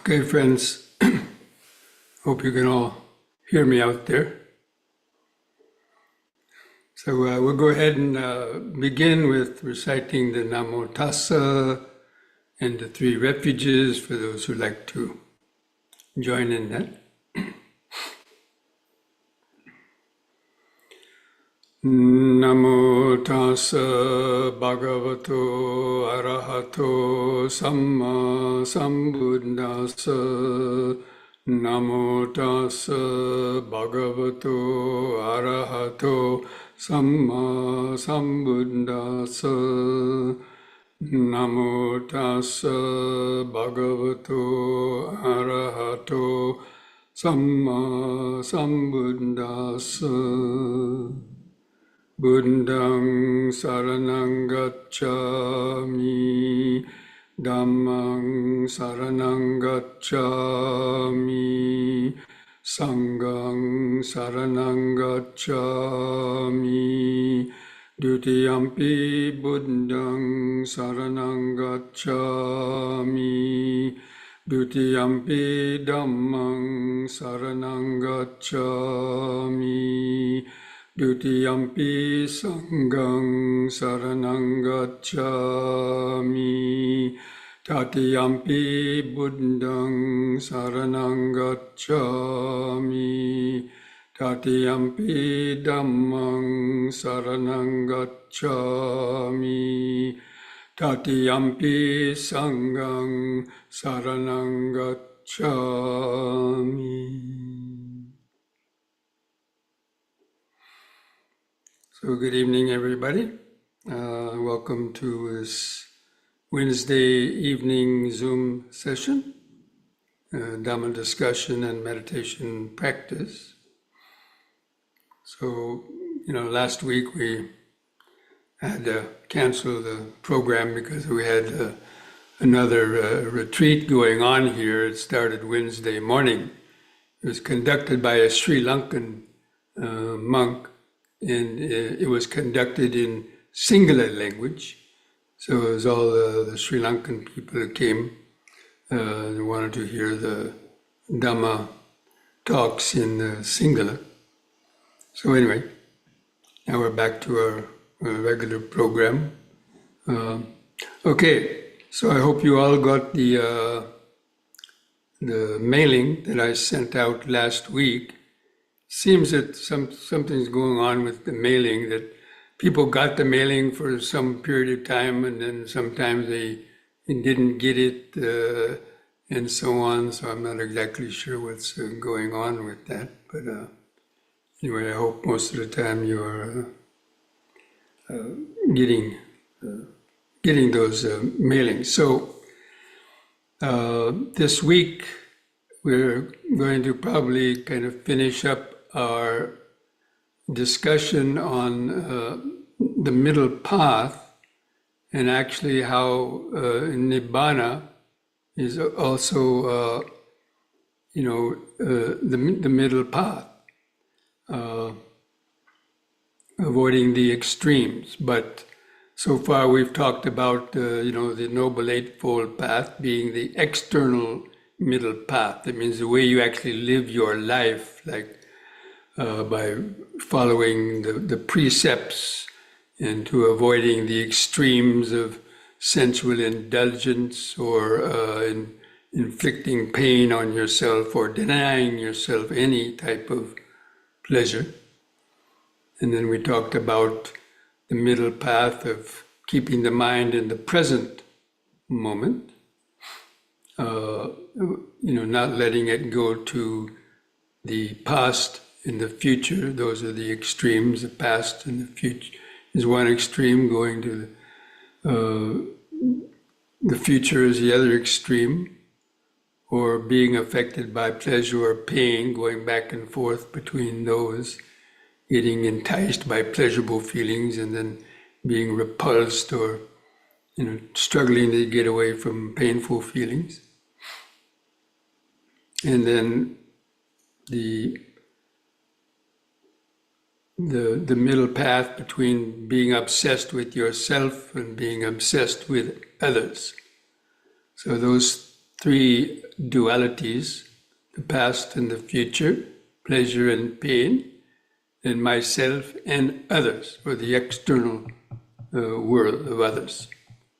Okay, friends, hope you can all hear me out there. So we'll go ahead and begin with reciting the Namo Tassa and the three refuges for those who like to join in that. Namo Tassa Bhagavato Arahato Samma Sambuddhassa. Namo Tassa Bhagavato Arahato Samma Sambuddhassa. Namo Tassa Bhagavato Arahato Samma Sambuddhassa. Buddhang saranang gacchami, Dhammang saranang gacchami, Sanghang saranang gacchami, Dutiyampi Buddhang saranang gacchami, Dutiyampi Dhammang saranang gacchami, Dutiyampi Sanghang saranang gacchami, Tatiyampi Buddhang saranang gacchami, Tatiyampi Dhammang saranang gacchami, Tatiyampi Sanghang saranang gacchami. So good evening, everybody. Welcome to this Wednesday evening Zoom session, Dhamma discussion and meditation practice. So, last week we had to cancel the program because we had another retreat going on here. It started Wednesday morning. It was conducted by a Sri Lankan monk. And it was conducted in Sinhala language. So it was all the Sri Lankan people that came. They wanted to hear the Dhamma talks in Sinhala. So anyway, now we're back to our regular program. Okay, so I hope you all got the mailing that I sent out last week. Seems that something's going on with the mailing, that people got the mailing for some period of time and then sometimes they didn't get it and so on. So I'm not exactly sure what's going on with that. But anyway, I hope most of the time you're getting those mailings. So this week we're going to probably kind of finish up our discussion on the middle path and actually how Nibbana is also, the middle path, avoiding the extremes. But so far we've talked about, the Noble Eightfold Path being the external middle path. That means the way you actually live your life, like by following the precepts and to avoiding the extremes of sensual indulgence or inflicting pain on yourself or denying yourself any type of pleasure. And then we talked about the middle path of keeping the mind in the present moment, not letting it go to the past and the future. Those are the extremes. The past and the future is one extreme, going to the future is the other extreme, or being affected by pleasure or pain, going back and forth between those, getting enticed by pleasurable feelings and then being repulsed or struggling to get away from painful feelings. And then the middle path between being obsessed with yourself and being obsessed with others. So those three dualities, the past and the future, pleasure and pain, and myself and others, or the external world of others.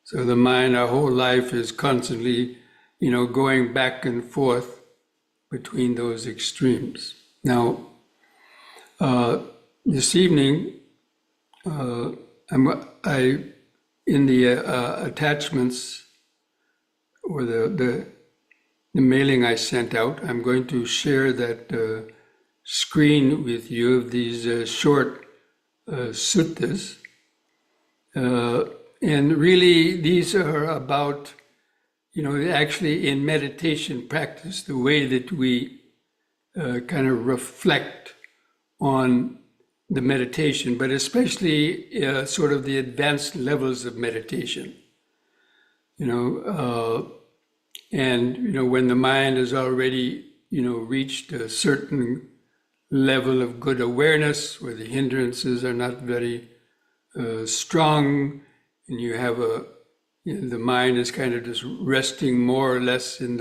So the mind, our whole life is constantly, going back and forth between those extremes. Now, this evening, in the attachments or the mailing I sent out, I'm going to share that screen with you of these short suttas. And really, these are about, actually in meditation practice, the way that we kind of reflect on the meditation, but especially sort of the advanced levels of meditation. And when the mind has already, reached a certain level of good awareness, where the hindrances are not very strong, and you have the mind is kind of just resting more or less in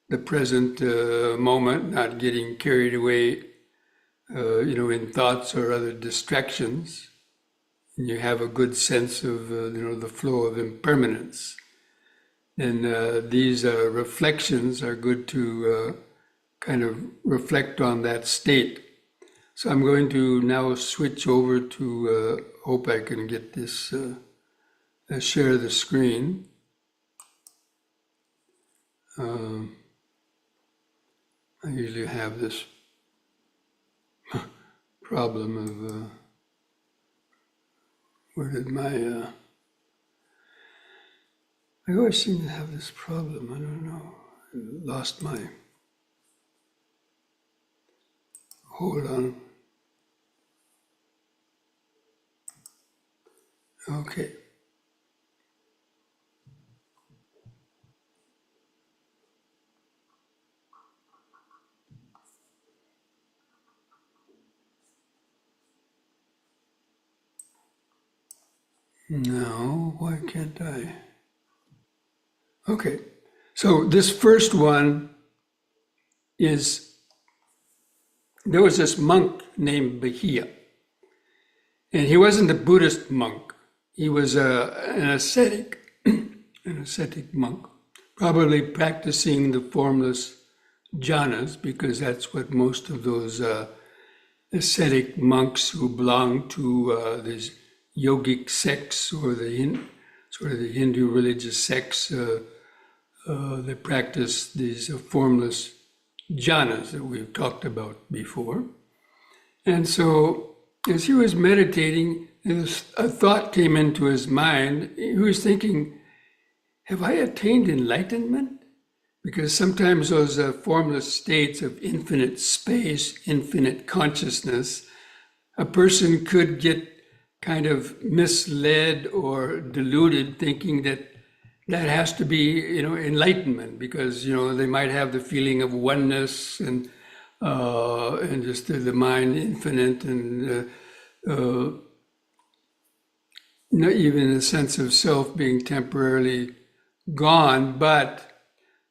the present moment, not getting carried away, in thoughts or other distractions. And you have a good sense of, the flow of impermanence. And these reflections are good to kind of reflect on that state. So I'm going to now switch over to, hope I can get this, share the screen. I usually have this problem of, where did my, I always seem to have this problem, I don't know, I lost my, hold on. Okay. No, why can't I? Okay, so this first one is, there was this monk named Bahia, and he wasn't a Buddhist monk. He was an ascetic, an ascetic monk, probably practicing the formless jhanas, because that's what most of those ascetic monks who belong to these yogic sects or sort of the Hindu religious sects, they practice these formless jhanas that we've talked about before. And so as he was meditating, a thought came into his mind. He was thinking, have I attained enlightenment? Because sometimes those formless states of infinite space, infinite consciousness, a person could get kind of misled or deluded, thinking that has to be, enlightenment, because, they might have the feeling of oneness and just the mind infinite, and not even a sense of self being temporarily gone. But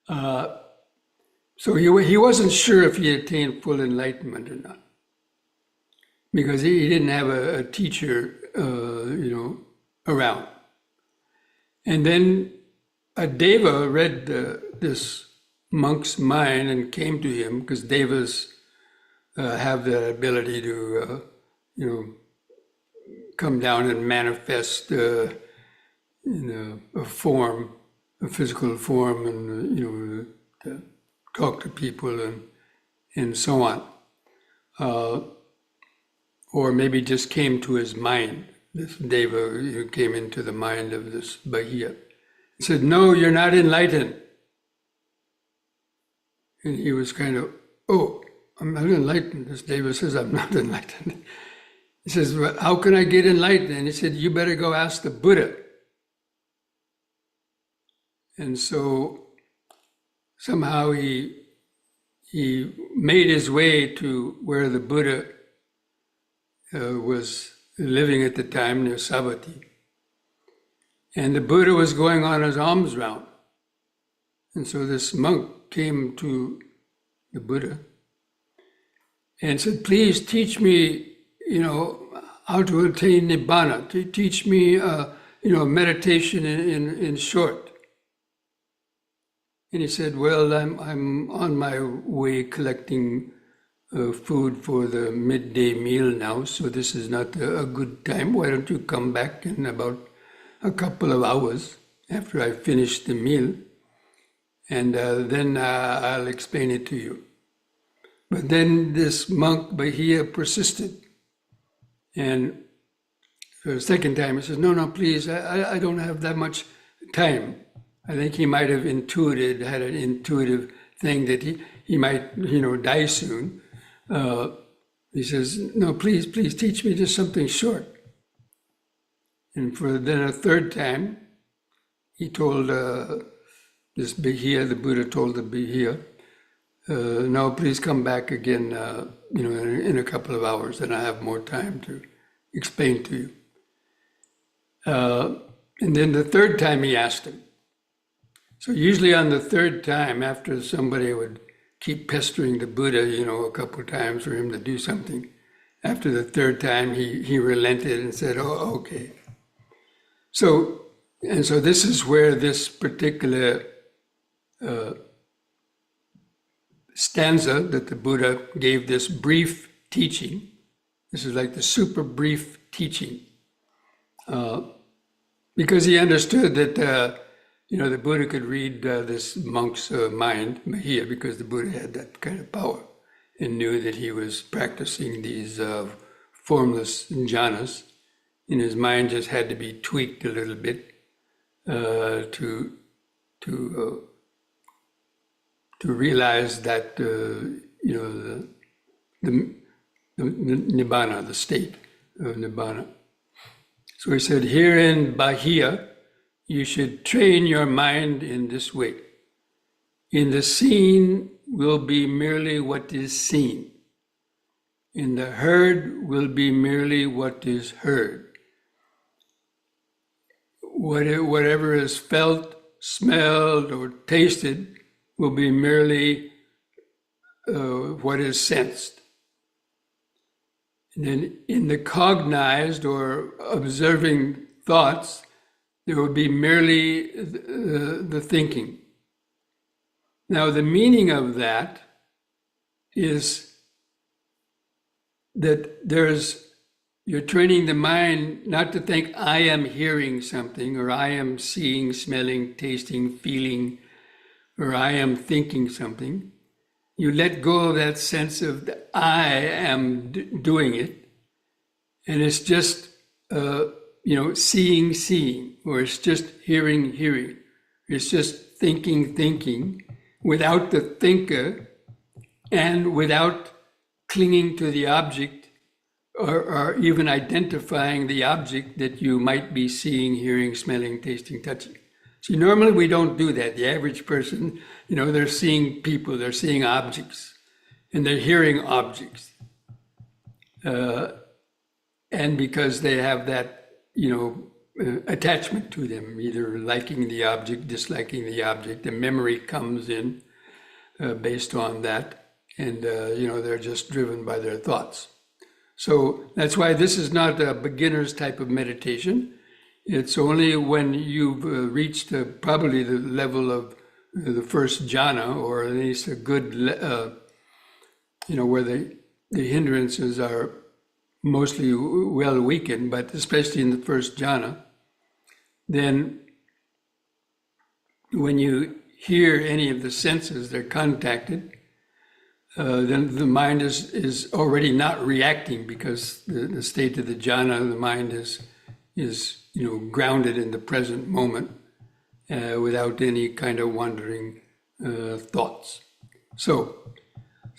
so he wasn't sure if he attained full enlightenment or not, because he didn't have a teacher, around. And then a deva read this monk's mind and came to him, because devas have the ability to, come down and manifest in a form, a physical form, and to talk to people and so on. Or maybe just came to his mind. This deva who came into the mind of this Bahia. He said, "No, you're not enlightened." And he was kind of, "Oh, I'm not enlightened." This deva says, "I'm not enlightened." He says, "Well, how can I get enlightened?" And he said, "You better go ask the Buddha." And so somehow he made his way to where the Buddha was living at the time, near Savatthi. And the Buddha was going on his alms round. And so this monk came to the Buddha and said, please teach me, how to attain Nibbana. Teach me, meditation in short. And he said, well, I'm on my way collecting food for the midday meal now, so this is not a good time. Why don't you come back in about a couple of hours after I finish the meal, and then I'll explain it to you. But then this monk, Bahia, persisted. And the second time he says, no, please, I don't have that much time. I think he might have had an intuitive thing that he might, die soon. He says, no, please teach me just something short. And for then a third time, he told this Bahia, the Buddha told the Bahia, no, please come back again, in a couple of hours, and I have more time to explain to you. And then the third time he asked him. So usually on the third time, after somebody would keep pestering the Buddha, a couple of times for him to do something, after the third time he relented and said, oh, okay. So this is where this particular stanza that the Buddha gave this brief teaching. This is like the super brief teaching. Because he understood that, the Buddha could read this monk's mind, Mahia, because the Buddha had that kind of power and knew that he was practicing these formless jhanas. And his mind just had to be tweaked a little bit to realize that, the Nibbana, the state of Nibbana. So he said, here in Bahia, you should train your mind in this way. In the seen will be merely what is seen. In the heard will be merely what is heard. Whatever is felt, smelled, or tasted will be merely what is sensed. And then in the cognized or observing thoughts, there will be merely the thinking. Now, the meaning of that is that you're training the mind not to think, I am hearing something, or I am seeing, smelling, tasting, feeling, or I am thinking something. You let go of that sense of I am doing it, and it's just seeing, or it's just hearing. It's just thinking, without the thinker, and without clinging to the object, or even identifying the object that you might be seeing, hearing, smelling, tasting, touching. See, normally we don't do that. The average person, they're seeing people, they're seeing objects, and they're hearing objects. And because they have that, attachment to them, either liking the object, disliking the object, the memory comes in based on that, and, they're just driven by their thoughts. So that's why this is not a beginner's type of meditation. It's only when you've reached probably the level of the first jhana, or at least a good, where the hindrances are mostly well weakened, but especially in the first jhana, then when you hear any of the senses, they're contacted, then the mind is already not reacting, because the state of the jhana, the mind is grounded in the present moment without any kind of wandering thoughts. So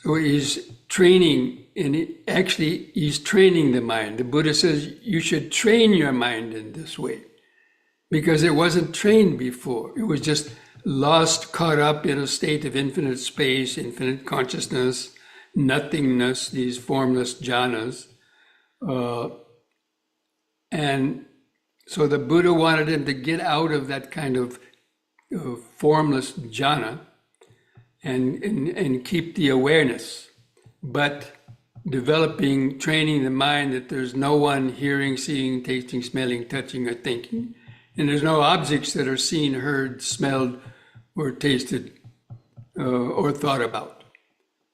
he's training, and he's training the mind. The Buddha says you should train your mind in this way, because it wasn't trained before. It was just lost, caught up in a state of infinite space, infinite consciousness, nothingness, these formless jhanas. And so the Buddha wanted him to get out of that kind of formless jhana and keep the awareness, but developing, training the mind that there's no one hearing, seeing, tasting, smelling, touching, or thinking, and there's no objects that are seen, heard, smelled, or tasted, or thought about.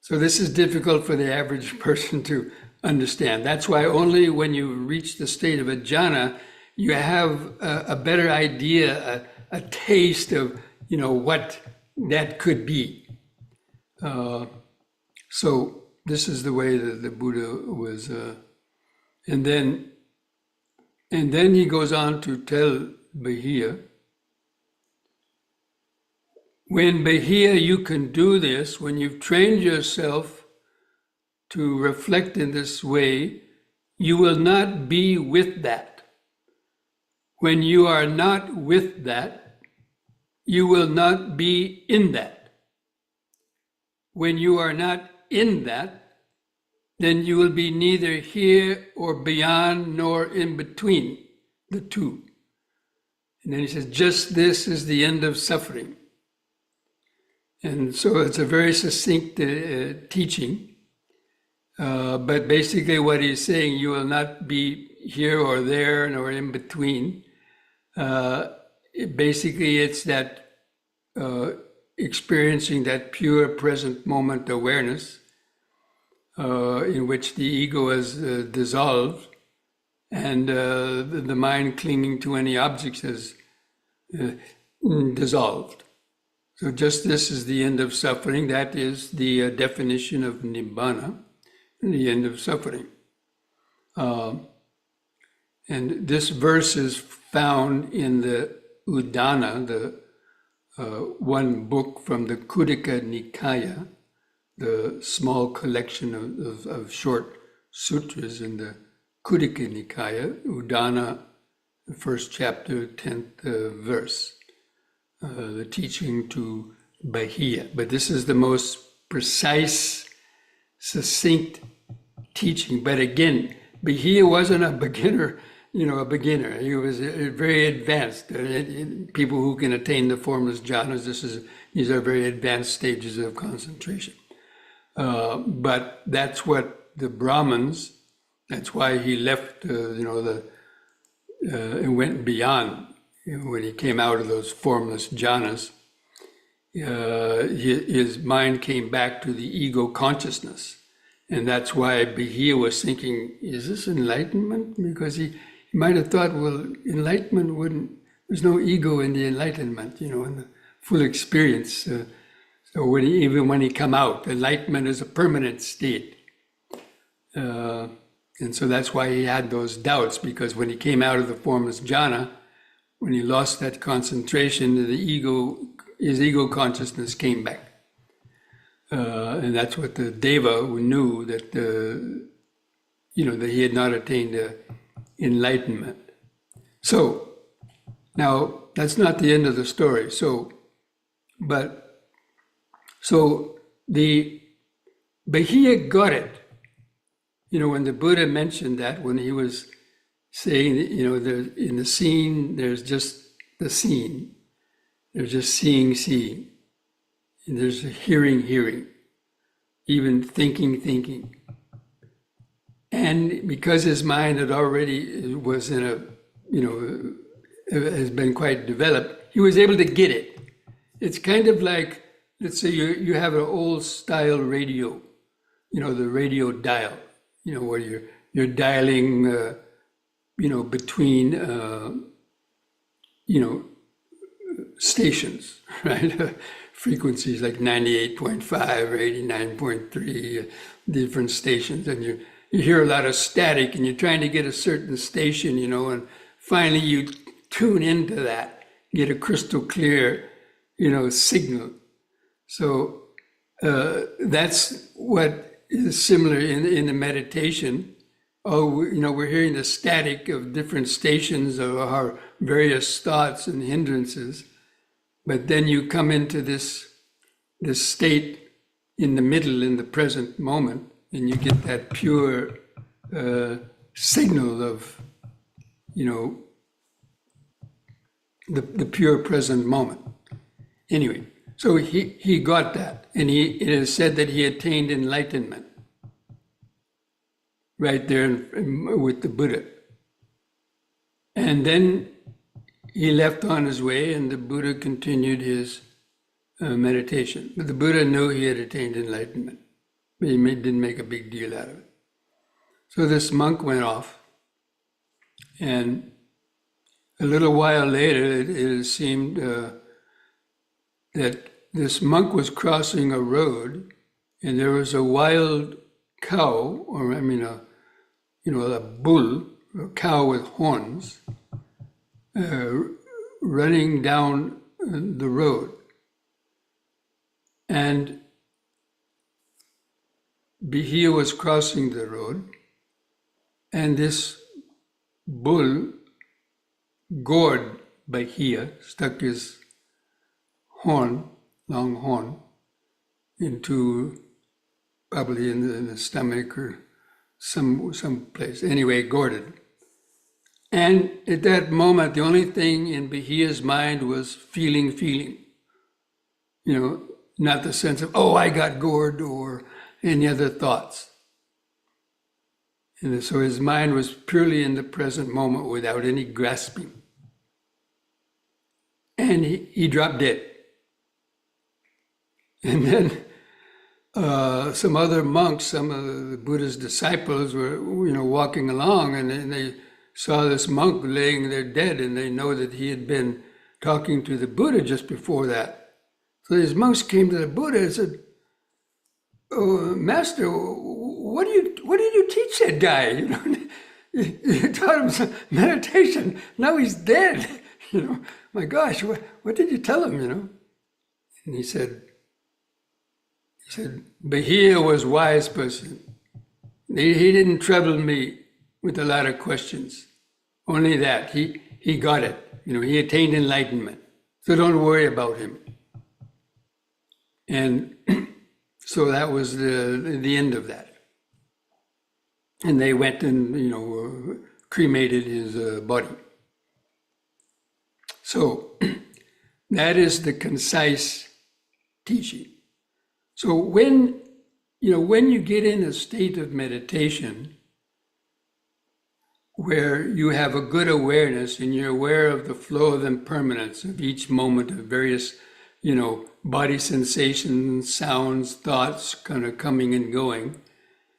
So this is difficult for the average person to understand. That's why only when you reach the state of a jhana, you have a better idea, a taste of, what that could be. So this is the way that the Buddha was, and then he goes on to tell Bahiya, when Bahiya you can do this, when you've trained yourself to reflect in this way, you will not be with that. When you are not with that, you will not be in that. When you are not in that, then you will be neither here or beyond nor in between the two. And then he says, just this is the end of suffering. And so it's a very succinct teaching. But basically what he's saying, you will not be here or there nor in between. Basically, it's that experiencing that pure present moment awareness in which the ego is dissolved and the mind clinging to any objects is dissolved. So just this is the end of suffering. That is the definition of nibbana, the end of suffering. And this verse is found in the Udana, the one book from the Khuddaka Nikaya, the small collection of short sutras in the Khuddaka Nikaya, Udana, the first chapter, 10th verse. The teaching to Bahiya. But this is the most precise, succinct teaching. But again, Bahiya wasn't a beginner, He was very advanced. People who can attain the formless jhanas, these are very advanced stages of concentration. But that's what the Brahmins, that's why he left, and went beyond. When he came out of those formless jhanas, his mind came back to the ego consciousness. And that's why Bahiya was thinking, is this enlightenment? Because he might have thought, well, enlightenment there's no ego in the enlightenment, in the full experience. So even when he come out, enlightenment is a permanent state. And so that's why he had those doubts, because when he came out of the formless jhana, when he lost that concentration, his ego consciousness came back. And that's what the Deva knew, that that he had not attained enlightenment. So now that's not the end of the story. So the Bahiya got it. When the Buddha mentioned that, when he was saying, in the scene, there's just the scene. There's just seeing. And there's hearing, even thinking. And because his mind had already was has been quite developed, he was able to get it. It's kind of like, let's say you have an old style radio, the radio dial, where you're dialing, between, stations, right? Frequencies like 98.5 or 89.3, different stations. And you hear a lot of static and you're trying to get a certain station, and finally you tune into that, get a crystal clear, signal. So that's what is similar in the meditation. We're hearing the static of different stations of our various thoughts and hindrances, but then you come into this state in the middle, in the present moment, and you get that pure signal of, the pure present moment. Anyway, so he got that, and it is said that he attained enlightenment right there with the Buddha. And then he left on his way, and the Buddha continued his meditation. But the Buddha knew he had attained enlightenment, but he didn't make a big deal out of it. So this monk went off, and a little while later, it seemed that this monk was crossing a road, and there was a wild cow, or a bull, a cow with horns, running down the road. And Bihia was crossing the road, and this bull gored Bihia, stuck his horn, long horn, into probably in the stomach or some place. Anyway, gored it. And at that moment, the only thing in Bahia's mind was feeling. Not the sense of, oh, I got gored or any other thoughts. And so his mind was purely in the present moment without any grasping. And he dropped dead. And then some other monks, some of the Buddha's disciples were, walking along, and they saw this monk laying there dead, and they know that he had been talking to the Buddha just before that. So these monks came to the Buddha and said, "Oh, Master, what did you teach that guy? You taught him some meditation. Now he's dead. My gosh, what did you tell him? And he said, Bahia was wise person. He didn't trouble me with a lot of questions. Only that he got it. He attained enlightenment. So don't worry about him." And so that was the end of that. And they went and cremated his body. So that is the concise teaching. So when you get in a state of meditation where you have a good awareness and you're aware of the flow of impermanence of each moment of various, body sensations, sounds, thoughts kind of coming and going,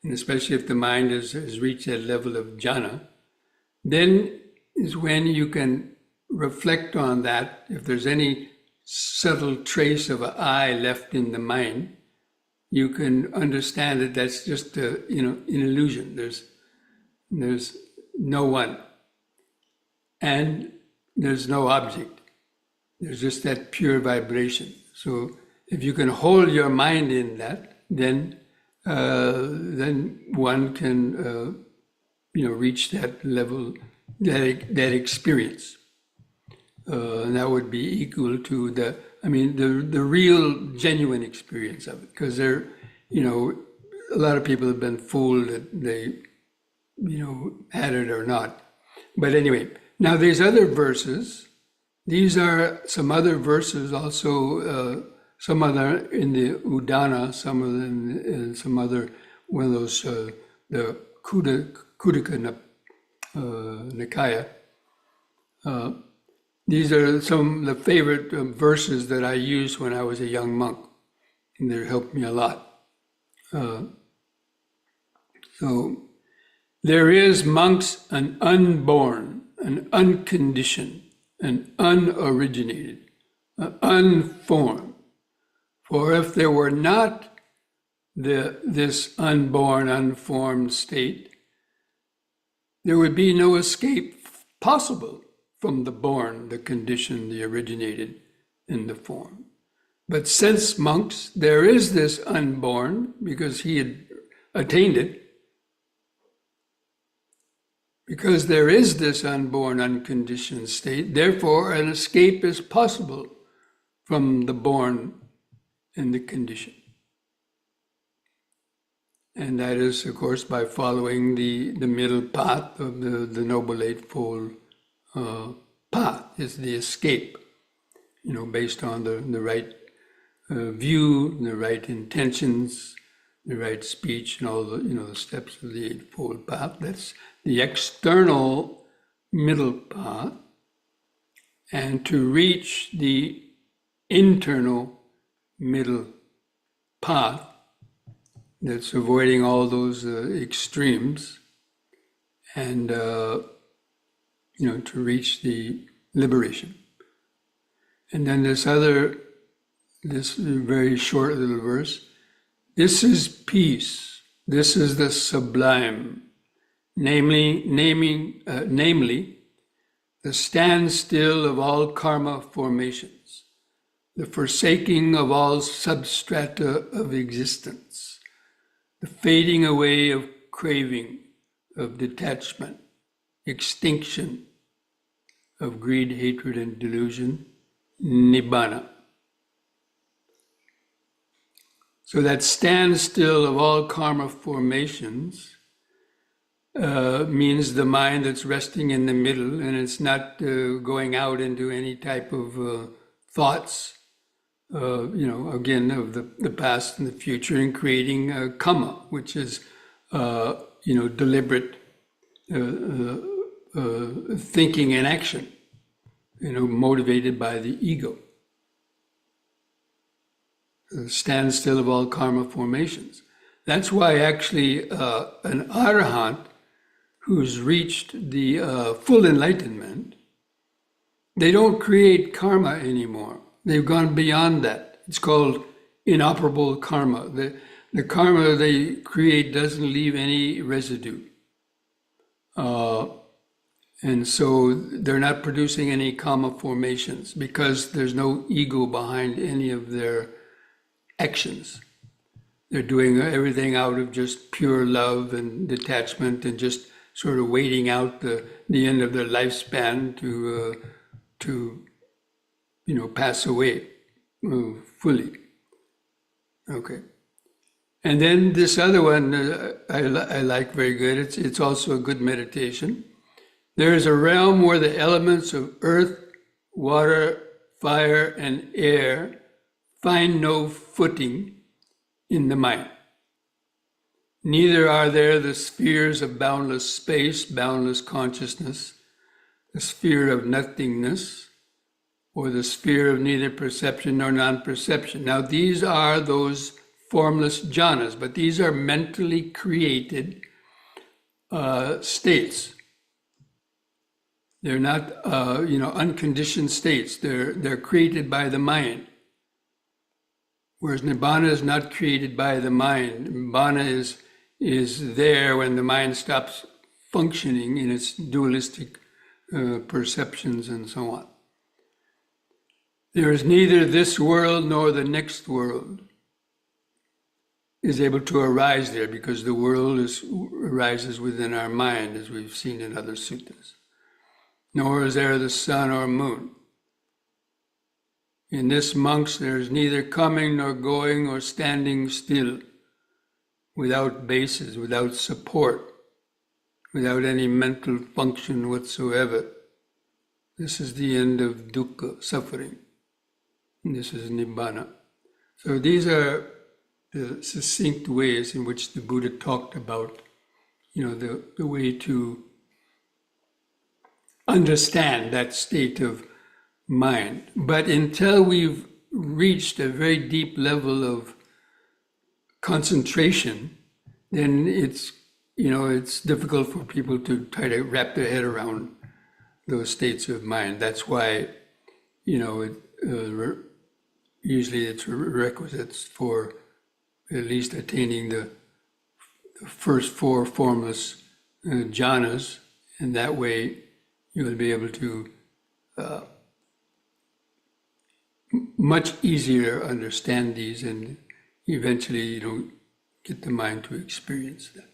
and especially if the mind has reached that level of jhana, then is when you can reflect on that. If there's any subtle trace of an I left in the mind, you can understand that that's just an illusion. There's no one, and there's no object. There's just that pure vibration. So if you can hold your mind in that, then one can reach that level, that experience. And that would be equal to the real genuine experience of it. Because a lot of people have been fooled that they, had it or not. But anyway, now there's other verses. These are some other verses also, some other in the Udana, some of them in some other, one of those, the Kudika Nikaya. These are some of the favorite verses that I used when I was a young monk, and they helped me a lot. So there is, monks, an unborn, an unconditioned, an unoriginated, an unformed. For if there were not this unborn, unformed state, there would be no escape possible from the born, the conditioned, the originated, and the formed. But since, monks, there is this unborn, because he had attained it, because there is this unborn, unconditioned state, therefore an escape is possible from the born and the conditioned. And that is, of course, by following the middle path of the Noble Eightfold path, is the escape. based on the right view, the right intentions, the right speech, and all the steps of the Eightfold Path. That's the external middle path. And to reach the internal middle path, that's avoiding all those extremes, and to reach the liberation. And then this very short little verse, this is peace, this is the sublime, namely the standstill of all karma formations, the forsaking of all substrata of existence, the fading away of craving, of detachment, extinction of greed, hatred, and delusion, nibbana. So that standstill of all karma formations means the mind that's resting in the middle, and it's not going out into any type of thoughts, again, of the past and the future, and creating kamma, which is, deliberate thinking and action, motivated by the ego. The standstill of all karma formations. That's why actually an arahant who's reached the full enlightenment, they don't create karma anymore. They've gone beyond that. It's called inoperable karma. The karma they create doesn't leave any residue. And so they're not producing any karma formations because there's no ego behind any of their actions. They're doing everything out of just pure love and detachment and just sort of waiting out the end of their lifespan to pass away fully. Okay. And then this other one I like very good. It's also a good meditation. There is a realm where the elements of earth, water, fire, and air find no footing in the mind. Neither are there the spheres of boundless space, boundless consciousness, the sphere of nothingness, or the sphere of neither perception nor non-perception. Now these are those formless jhanas, but these are mentally created states. They're not, unconditioned states. They're created by the mind. Whereas nibbana is not created by the mind. Nibbana is there when the mind stops functioning in its dualistic perceptions and so on. There is neither this world nor the next world is able to arise there, because the world arises within our mind, as we've seen in other suttas. Nor is there the sun or moon. In this, monks, there is neither coming nor going or standing still, without basis, without support, without any mental function whatsoever. This is the end of dukkha, suffering. And this is nibbana. So these are the succinct ways in which the Buddha talked about, the way to understand that state of mind. But until we've reached a very deep level of concentration, then it's difficult for people to try to wrap their head around those states of mind. That's why, usually it's requisites for at least attaining the first four formless jhanas, and that way you will be able to much easier understand these, and eventually get the mind to experience that.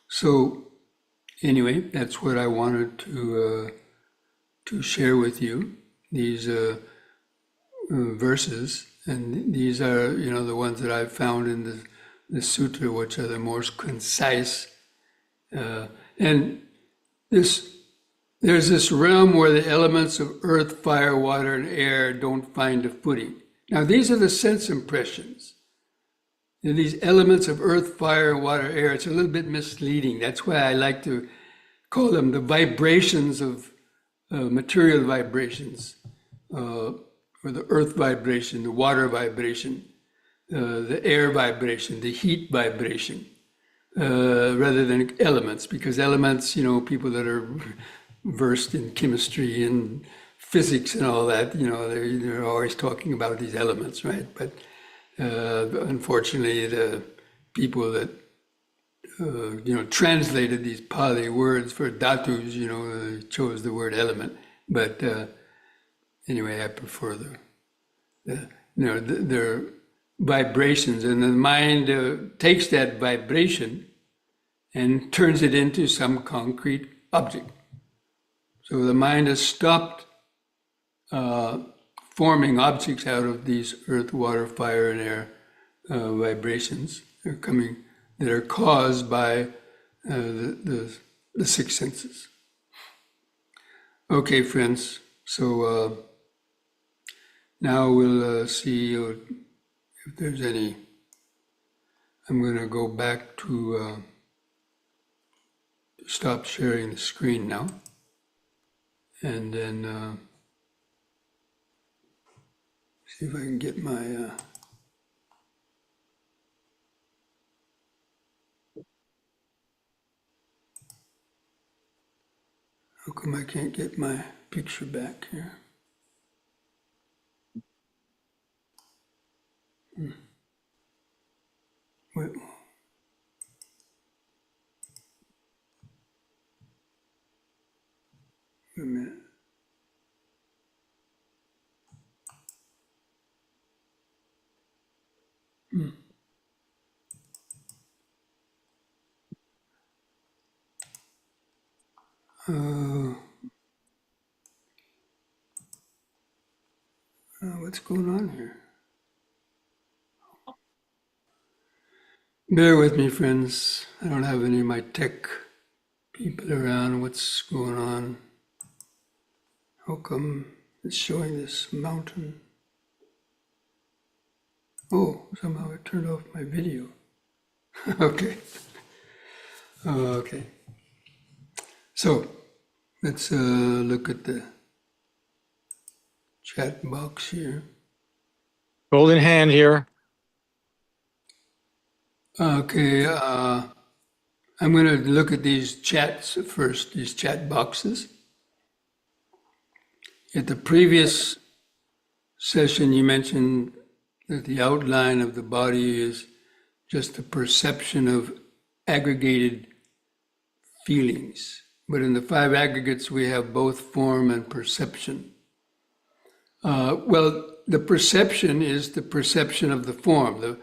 So anyway, that's what I wanted to share with you, these verses, and these are the ones that I've found in the sutra, which are the most concise, and this There's this realm where the elements of earth, fire, water, and air don't find a footing. Now, these are the sense impressions. And these elements of earth, fire, water, air, it's a little bit misleading. That's why I like to call them the vibrations of material vibrations, or the earth vibration, the water vibration, the air vibration, the heat vibration, rather than elements, because elements, people that are versed in chemistry and physics and all that, they're always talking about these elements, right? But unfortunately, the people that translated these Pali words for dhatus, chose the word element. But anyway, I prefer their vibrations, and the mind takes that vibration and turns it into some concrete object. So the mind has stopped forming objects out of these earth, water, fire, and air vibrations. That are caused by the six senses. Okay, friends. So now we'll see if there's any. I'm going to go back to stop sharing the screen now, and then see if I can get my. How come I can't get my picture back here? Wait. Wait a minute. What's going on here? Bear with me, friends. I don't have any of my tech people around. What's going on? How come it's showing this mountain? Oh, somehow it turned off my video. Okay. Okay. So let's look at the chat box here. Golden hand here. Okay, I'm going to look at these chats first, these chat boxes. At the previous session, you mentioned that the outline of the body is just a perception of aggregated feelings. But in the five aggregates, we have both form and perception. Well, the perception is the perception of the form.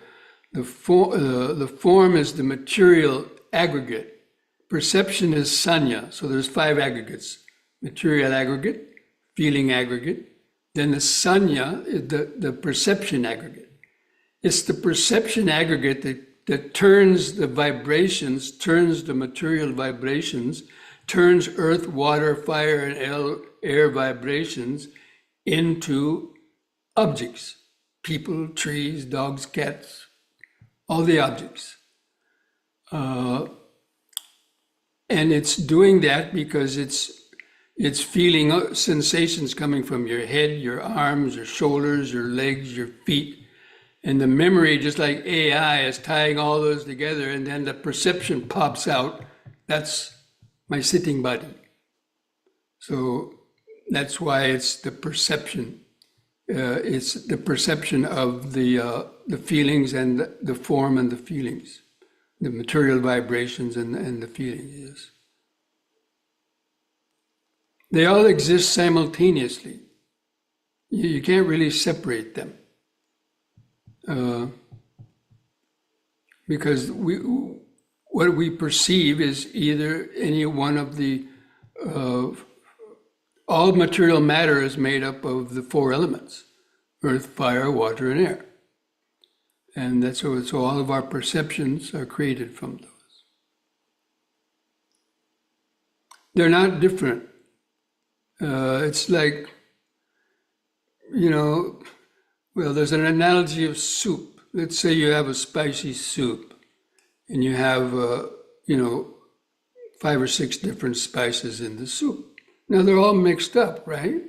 The form is the material aggregate. Perception is sanya. So there's five aggregates: material aggregate, feeling aggregate. Then the sanya is the perception aggregate. It's the perception aggregate that turns the vibrations, turns the material vibrations, turns earth, water, fire, and air vibrations into objects: people, trees, dogs, cats, all the objects. And it's doing that because it's feeling sensations coming from your head, your arms, your shoulders, your legs, your feet. And the memory, just like AI, is tying all those together, and then the perception pops out. That's my sitting body. So that's why it's the perception. It's the perception of the feelings and the form and the feelings, the material vibrations and the feelings. Yes. They all exist simultaneously. You can't really separate them. Because what we perceive is either any one of the, all material matter is made up of the four elements: earth, fire, water, and air. And that's so all of our perceptions are created from those. They're not different. It's like, you know, well, there's an analogy of soup. Let's say you have a spicy soup and you have, you know, 5 or 6 different spices in the soup. Now they're all mixed up, right?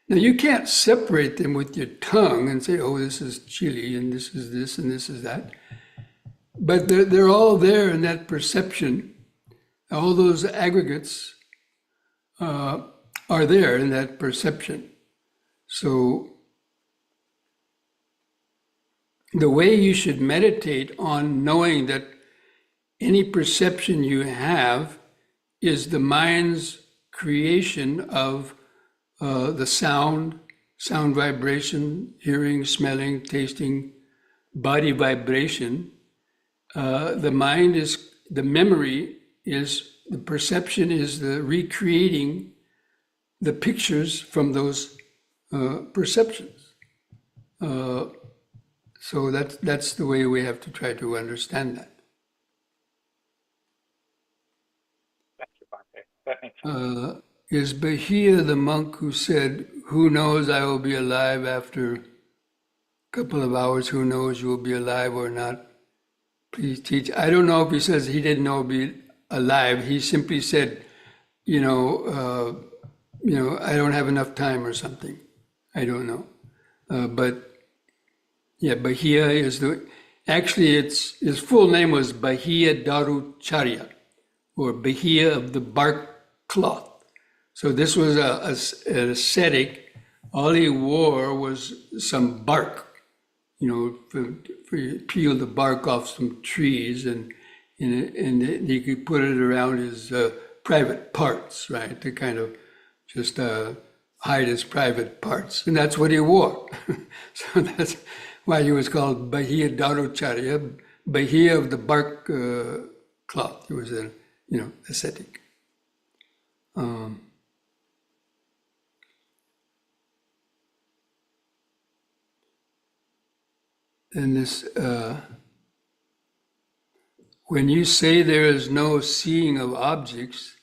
Now you can't separate them with your tongue and say, oh, this is chili and this is this and this is that. But they're all there in that perception. All those aggregates are there in that perception. So the way you should meditate on knowing that any perception you have is the mind's creation of the sound vibration, hearing, smelling, tasting, body vibration. The mind is, the memory is, the perception is the recreating the pictures from those perceptions. So that's the way we have to try to understand that. Thank you, Bhante. That makes sense. Is Bahia the monk who said, who knows, I will be alive after a couple of hours, who knows, you will be alive or not? Please teach. I don't know if he says he didn't know be alive. He simply said, you know, I don't have enough time or something. I don't know. But yeah, Bahia is actually his full name was Bahia Darucharya, or Bahia of the bark cloth. So this was an ascetic. All he wore was some bark, you know, for you peel the bark off some trees, and he could put it around his private parts, right, to kind of just hide his private parts, and that's what he wore. So that's why he was called Bahia Darucharya, Bahia of the bark cloth. He was a, you know, ascetic. And this, when you say there is no seeing of objects,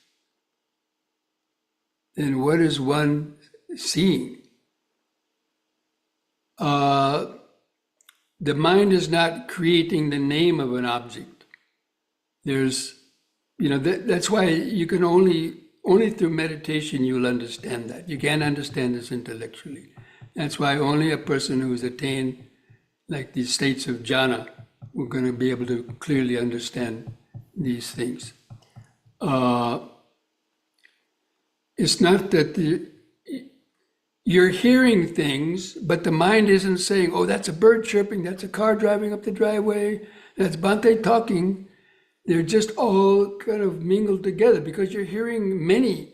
then what is one seeing? The mind is not creating the name of an object. There's, you know, that's why you can only through meditation you'll understand that. You can't understand this intellectually. That's why only a person who's attained like these states of jhana, we're going to be able to clearly understand these things. It's not that you're hearing things, but the mind isn't saying, oh, that's a bird chirping, that's a car driving up the driveway, that's Bhante talking. They're just all kind of mingled together because you're hearing many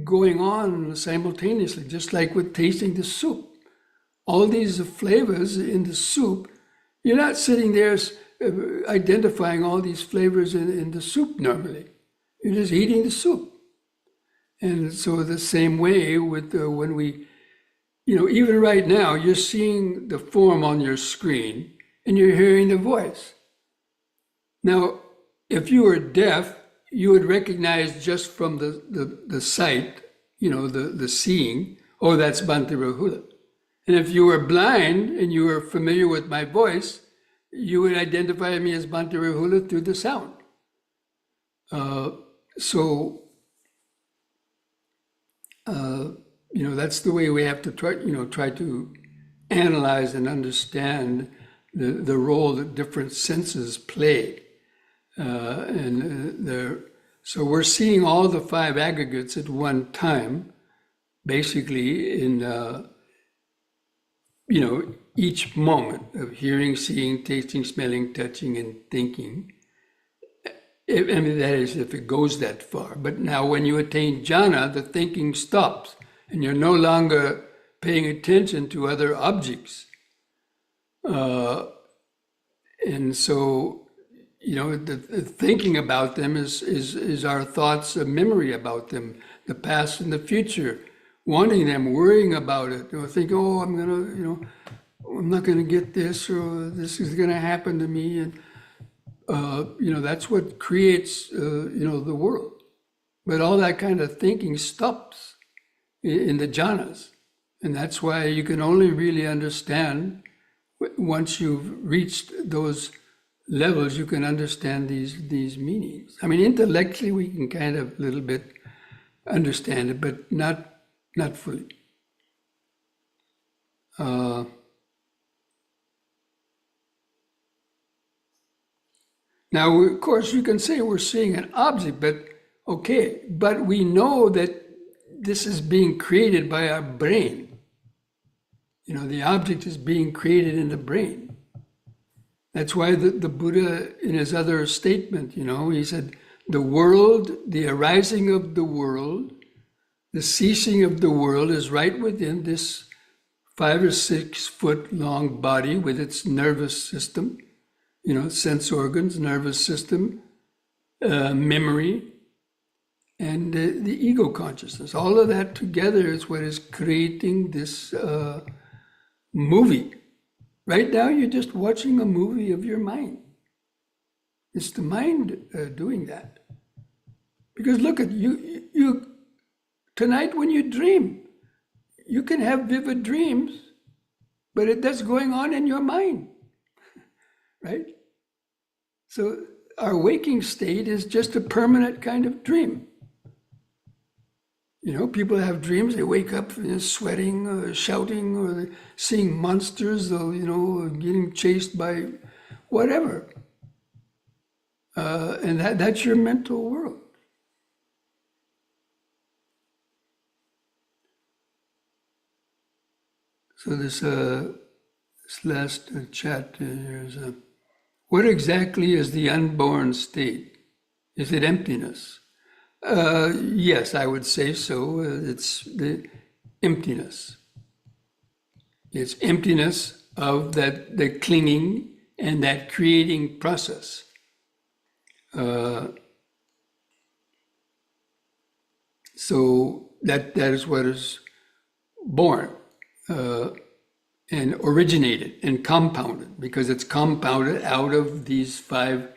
going on simultaneously, just like with tasting the soup. All these flavors in the soup, you're not sitting there identifying all these flavors in the soup normally. You're just eating the soup. And so the same way with when we, you know, even right now, you're seeing the form on your screen and you're hearing the voice. Now, if you were deaf, you would recognize just from the sight, you know, the seeing, oh, that's Bhante Rahula. And if you were blind and you were familiar with my voice, you would identify me as Bhante Rahula through the sound. You know, that's the way we have to try to analyze and understand the role that different senses play. So we're seeing all the 5 aggregates at one time, basically in you know, each moment of hearing, seeing, tasting, smelling, touching, and thinking. I mean, that is if it goes that far. But now when you attain jhana, the thinking stops and you're no longer paying attention to other objects. And so, you know, the thinking about them is our thoughts, a memory about them, the past and the future, wanting them, worrying about it, you know, thinking, oh, I'm gonna, you know, I'm not gonna get this, or this is gonna happen to me, and you know, that's what creates, you know, the world. But all that kind of thinking stops in the jhanas. And that's why you can only really understand once you've reached those levels, you can understand these meanings. I mean, intellectually, we can kind of a little bit understand it, but not fully. Now, of course, you can say we're seeing an object, but okay, but we know that this is being created by our brain. You know, the object is being created in the brain. That's why the Buddha, in his other statement, you know, he said, the world, the arising of the world, the ceasing of the world is right within this 5 or 6 foot long body with its nervous system, you know, sense organs, nervous system, memory, and the ego consciousness. All of that together is what is creating this movie. Right now, you're just watching a movie of your mind. It's the mind doing that. Because look at you tonight when you dream, you can have vivid dreams, but that's going on in your mind, right? So our waking state is just a permanent kind of dream. You know, people have dreams, they wake up sweating, or shouting, or seeing monsters, or, you know, getting chased by whatever. And that's your mental world. So this last chat here is, what exactly is the unborn state? Is it emptiness? Yes, I would say so. It's the emptiness. It's emptiness of the clinging and that creating process. So that is what is born. And originated and compounded, because it's compounded out of these 5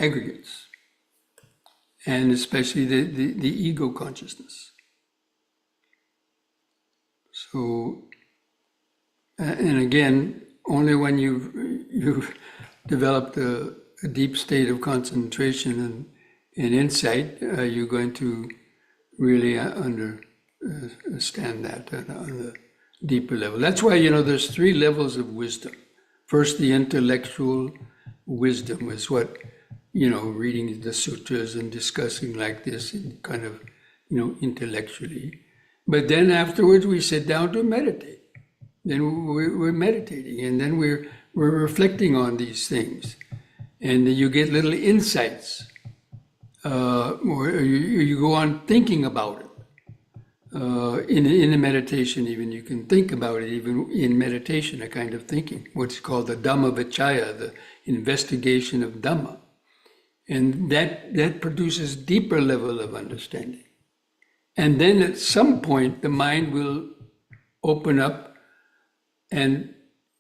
aggregates, and especially the ego consciousness. So, and again, only when you've developed a deep state of concentration and insight, are you going to really understand that on the deeper level. That's why, you know, there's 3 levels of wisdom. First, the intellectual wisdom is what, you know, reading the sutras and discussing like this and kind of, you know, intellectually. But then afterwards we sit down to meditate. Then we're meditating, and then we're reflecting on these things. And you get little insights, or you go on thinking about it. In a meditation, even you can think about it, even in meditation, a kind of thinking, what's called the Dhamma Vichaya, the investigation of Dhamma. And that produces deeper level of understanding. And then at some point, the mind will open up and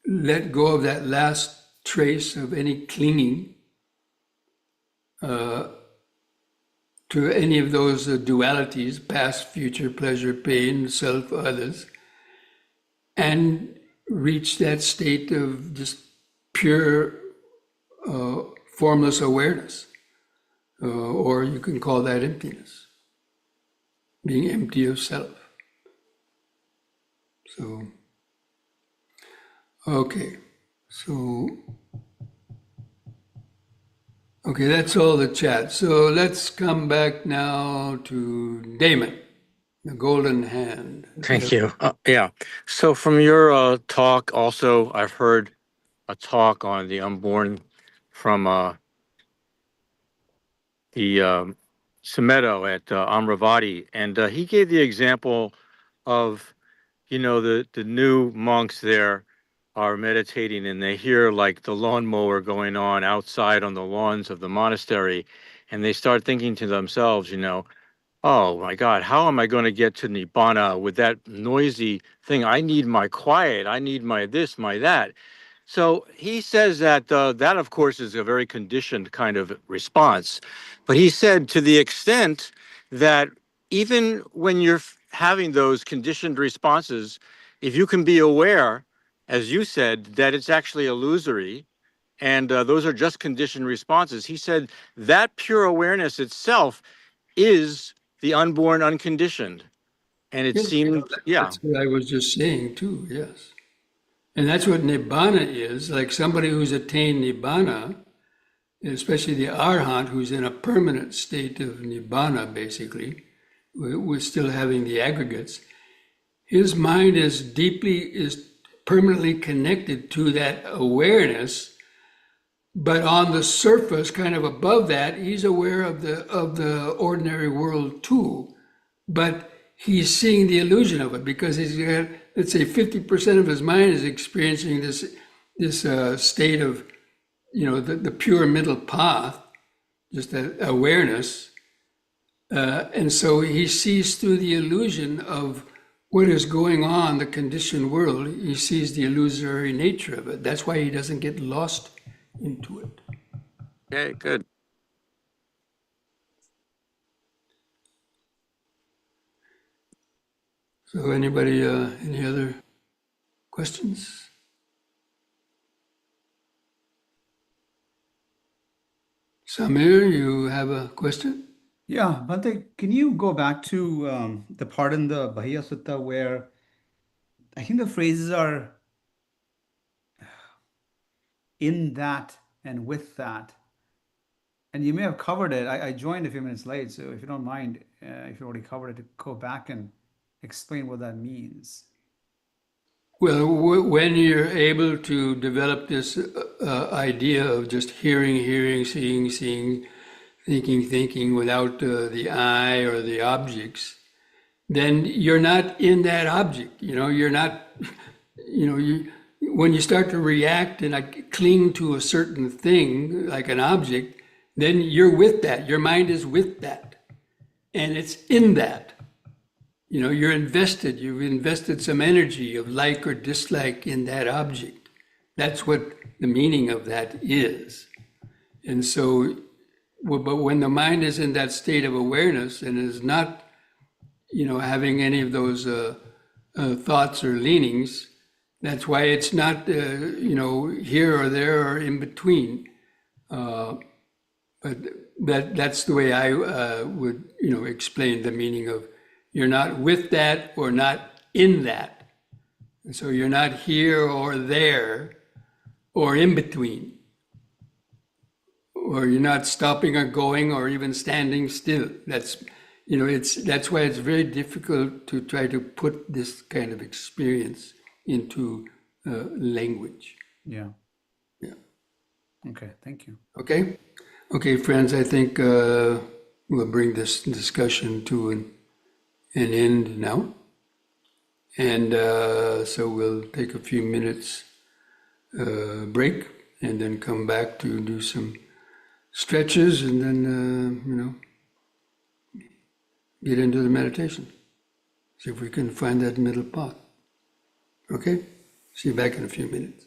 let go of that last trace of any clinging to any of those dualities, past, future, pleasure, pain, self, others, and reach that state of just pure formless awareness, or you can call that emptiness, being empty of self. So, okay, that's all the chat. So let's come back now to Damon, the golden hand. Thank you. Yeah. So from your talk, also, I've heard a talk on the unborn from the Samedo at Amravati, and he gave the example of, you know, the new monks there are meditating, and they hear like the lawnmower going on outside on the lawns of the monastery, and they start thinking to themselves, you know, oh my God, how am I going to get to Nibbana with that noisy thing? I need my quiet. I need my this, my that. So he says that that, of course, is a very conditioned kind of response. But he said, to the extent that even when you're having those conditioned responses, if you can be aware, as you said, that it's actually illusory, and those are just conditioned responses. He said that pure awareness itself is the unborn unconditioned. And it Yes, seemed, yeah, that's what I was just saying too, yes. And that's what Nibbana is, like somebody who's attained Nibbana, especially the Arhat who's in a permanent state of Nibbana, basically, with still having the aggregates. His mind is permanently connected to that awareness, but on the surface, kind of above that, he's aware of the ordinary world too. But he's seeing the illusion of it because he's got, let's say, 50% of his mind is experiencing this state of, the pure middle path, just that awareness. And so he sees through the illusion of what is going on, the conditioned world. He sees the illusory nature of it. That's why he doesn't get lost into it. okay, good. So anybody, any other questions? Samir, you have a question? Yeah, Bhante, can you go back to the part in the Bahya Sutta where I think the phrases are in that and with that? And you may have covered it. I joined a few minutes late, so if you don't mind, if you already covered it, to go back and explain what that means. Well, when you're able to develop this idea of just hearing, seeing, thinking without the I or the objects, then you're not in that object. You're not, when you start to react and like cling to a certain thing, like an object, then you're with that. Your mind is with that. And it's in that. You've invested some energy of like or dislike in that object. That's what the meaning of that is. And so, but when the mind is in that state of awareness and is not, having any of those thoughts or leanings, that's why it's not, here or there or in between. But that's the way I would, explain the meaning of you're not with that or not in that. And so you're not here or there or in between. Or you're not stopping or going or even standing still. That's why it's very difficult to try to put this kind of experience into language. Yeah. Yeah. Okay. Thank you. Okay. Okay, friends. I think we'll bring this discussion to an end now, and so we'll take a few minutes break and then come back to do some stretches and then get into the meditation. See if we can find that middle path. Okay? See you back in a few minutes.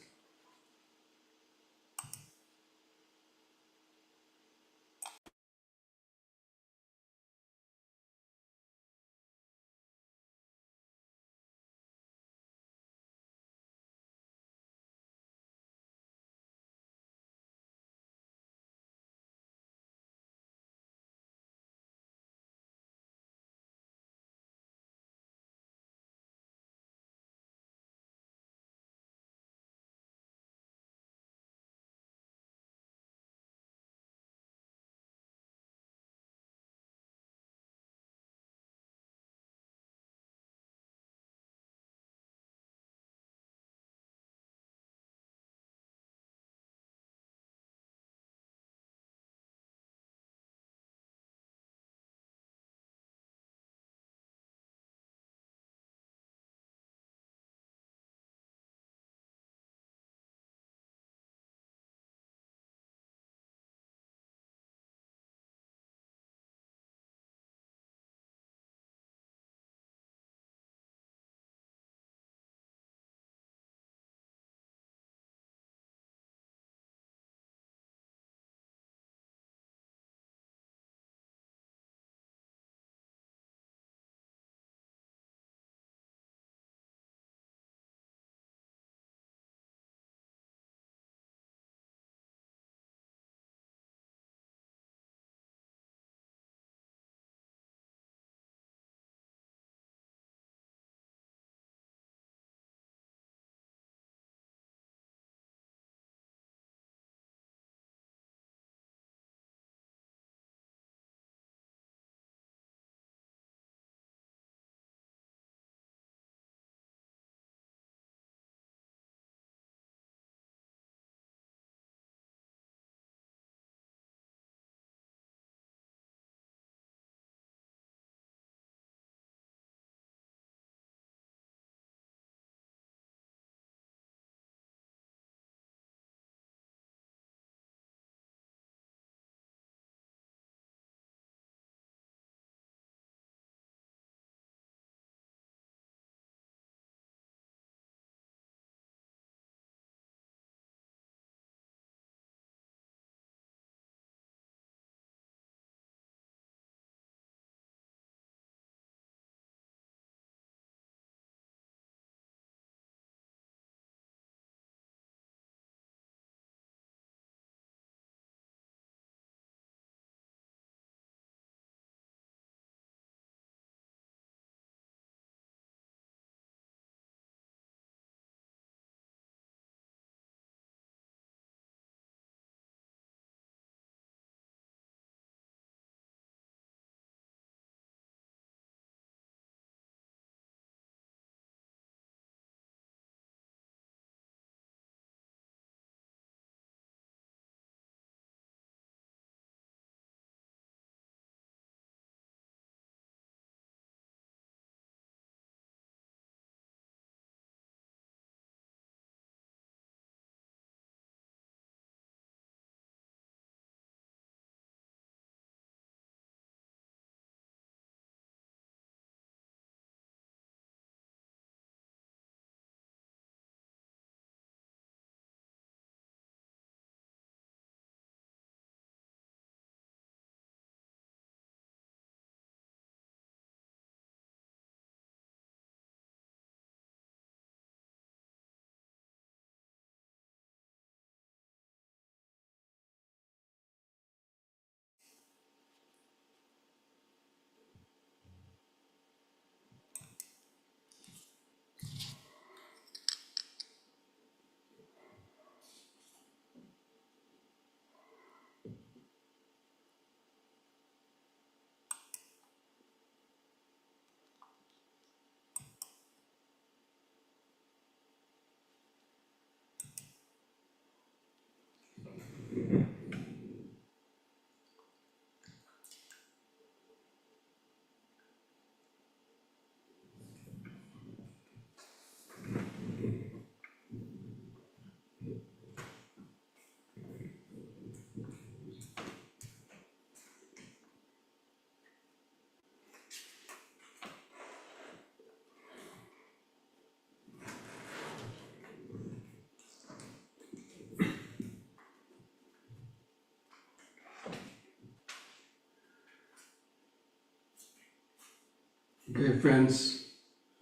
Okay, friends,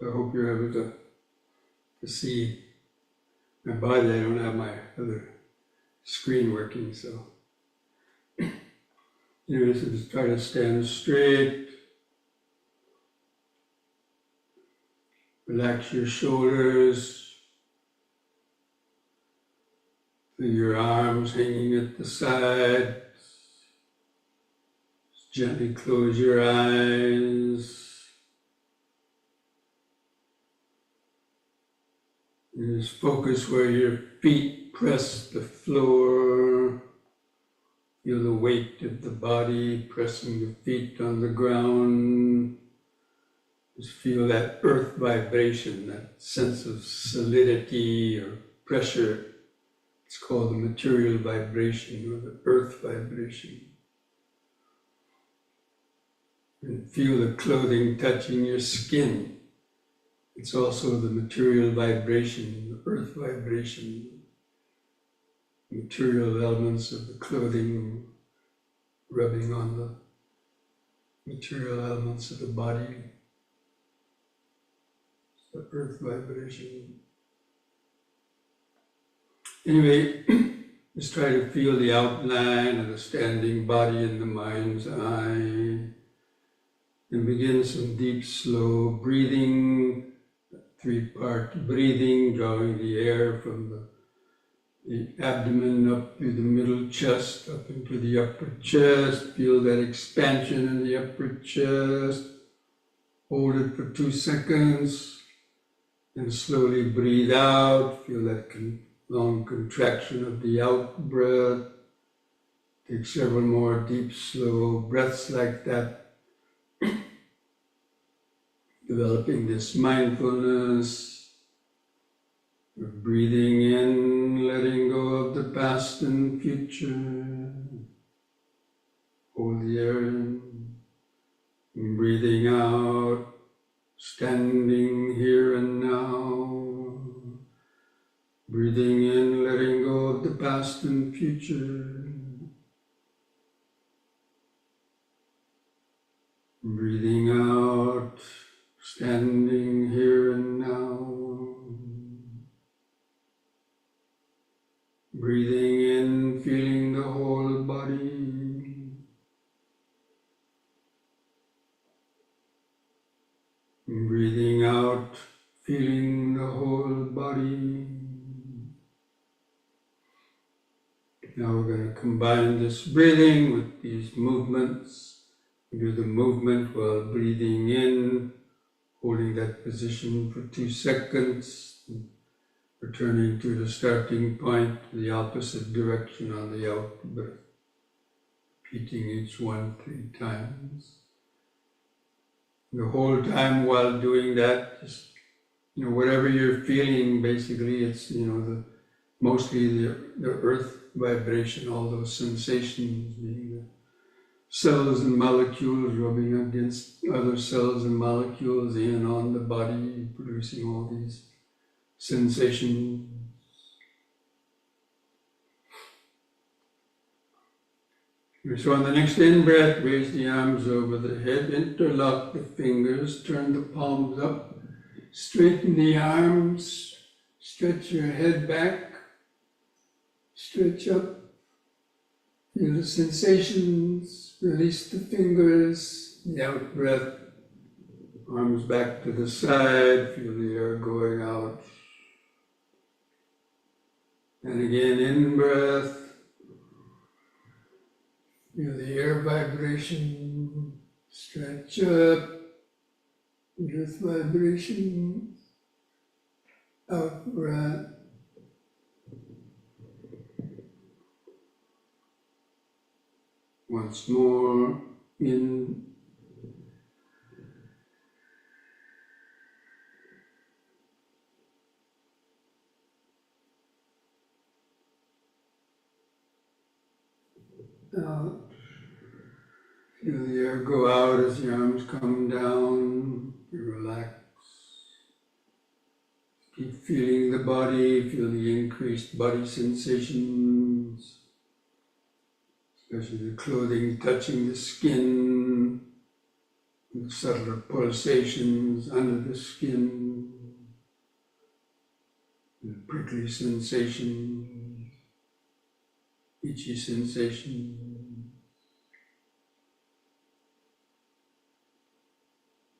I hope you're able to see my body. I don't have my other screen working, so just try to stand straight. Relax your shoulders, feel your arms hanging at the sides. Gently close your eyes. And just focus where your feet press the floor. Feel the weight of the body pressing the feet on the ground. Just feel that earth vibration, that sense of solidity or pressure. It's called the material vibration or the earth vibration. And feel the clothing touching your skin. It's also the material vibration, the earth vibration. Material elements of the clothing rubbing on the material elements of the body. It's the earth vibration. Anyway, just try to feel the outline of the standing body in the mind's eye. And begin some deep, slow breathing, three-part breathing, drawing the air from the abdomen up through the middle chest, up into the upper chest. Feel that expansion in the upper chest. Hold it for 2 seconds. And slowly breathe out. Feel that long contraction of the out breath. Take several more deep, slow breaths like that. Developing this mindfulness of breathing in, letting go of the past and future. Hold the air in, and breathing out, standing here and now. Breathing in, letting go of the past and future. Breathing out, standing here and now. Breathing in, feeling the whole body. Breathing out, feeling the whole body. Now we're going to combine this breathing with these movements. Do the movement while breathing in, holding that position for 2 seconds, returning to the starting point, the opposite direction on the out breath, repeating each one 3 times. The whole time while doing that, just whatever you're feeling, basically, it's mostly the earth vibration, all those sensations, being the cells and molecules rubbing against other cells and molecules in on the body, producing all these sensations. So on the next in-breath, raise the arms over the head, interlock the fingers, turn the palms up, straighten the arms, stretch your head back, stretch up, feel the sensations, release the fingers, the out breath, arms back to the side, feel the air going out. And again, in breath, feel the air vibration, stretch up, earth vibration, out breath. Once more, in. Out. Feel the air go out as the arms come down. You relax. Keep feeling the body, feel the increased body sensations. Especially the clothing touching the skin, the the subtler pulsations under the skin, the prickly sensation, itchy sensation.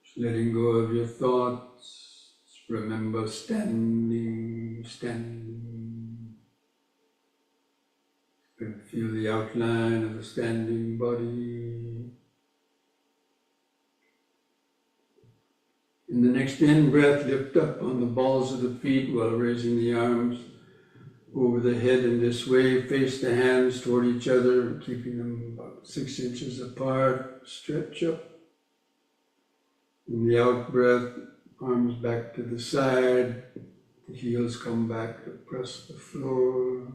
Just letting go of your thoughts. Just remember standing, standing. And feel the outline of the standing body. In the next in-breath, lift up on the balls of the feet while raising the arms over the head in this way. Face the hands toward each other, keeping them about 6 inches apart. Stretch up. In the out-breath, arms back to the side. The heels come back to press the floor.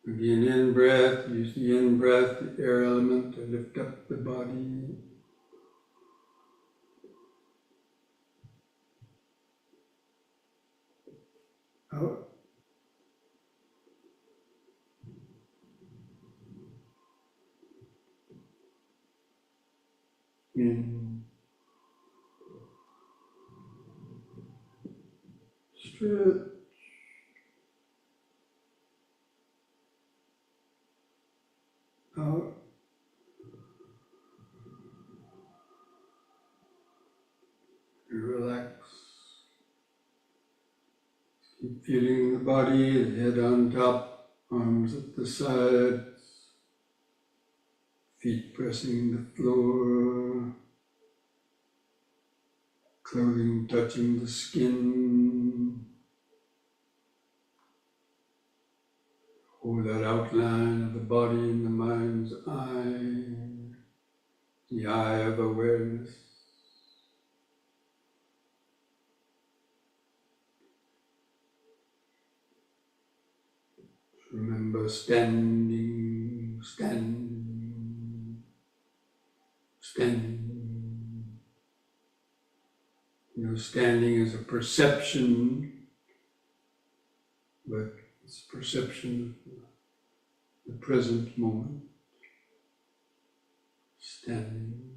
Again, in-breath, use the in-breath, the air element to lift up the body. Out. In. Stretch. Out. Relax. Keep feeling the body, the head on top, arms at the sides, feet pressing the floor, clothing touching the skin. Hold that outline of the body in the mind's eye, the eye of awareness. Remember standing, standing, standing. You know, standing is a perception, but it's a perception of the present moment. Standing.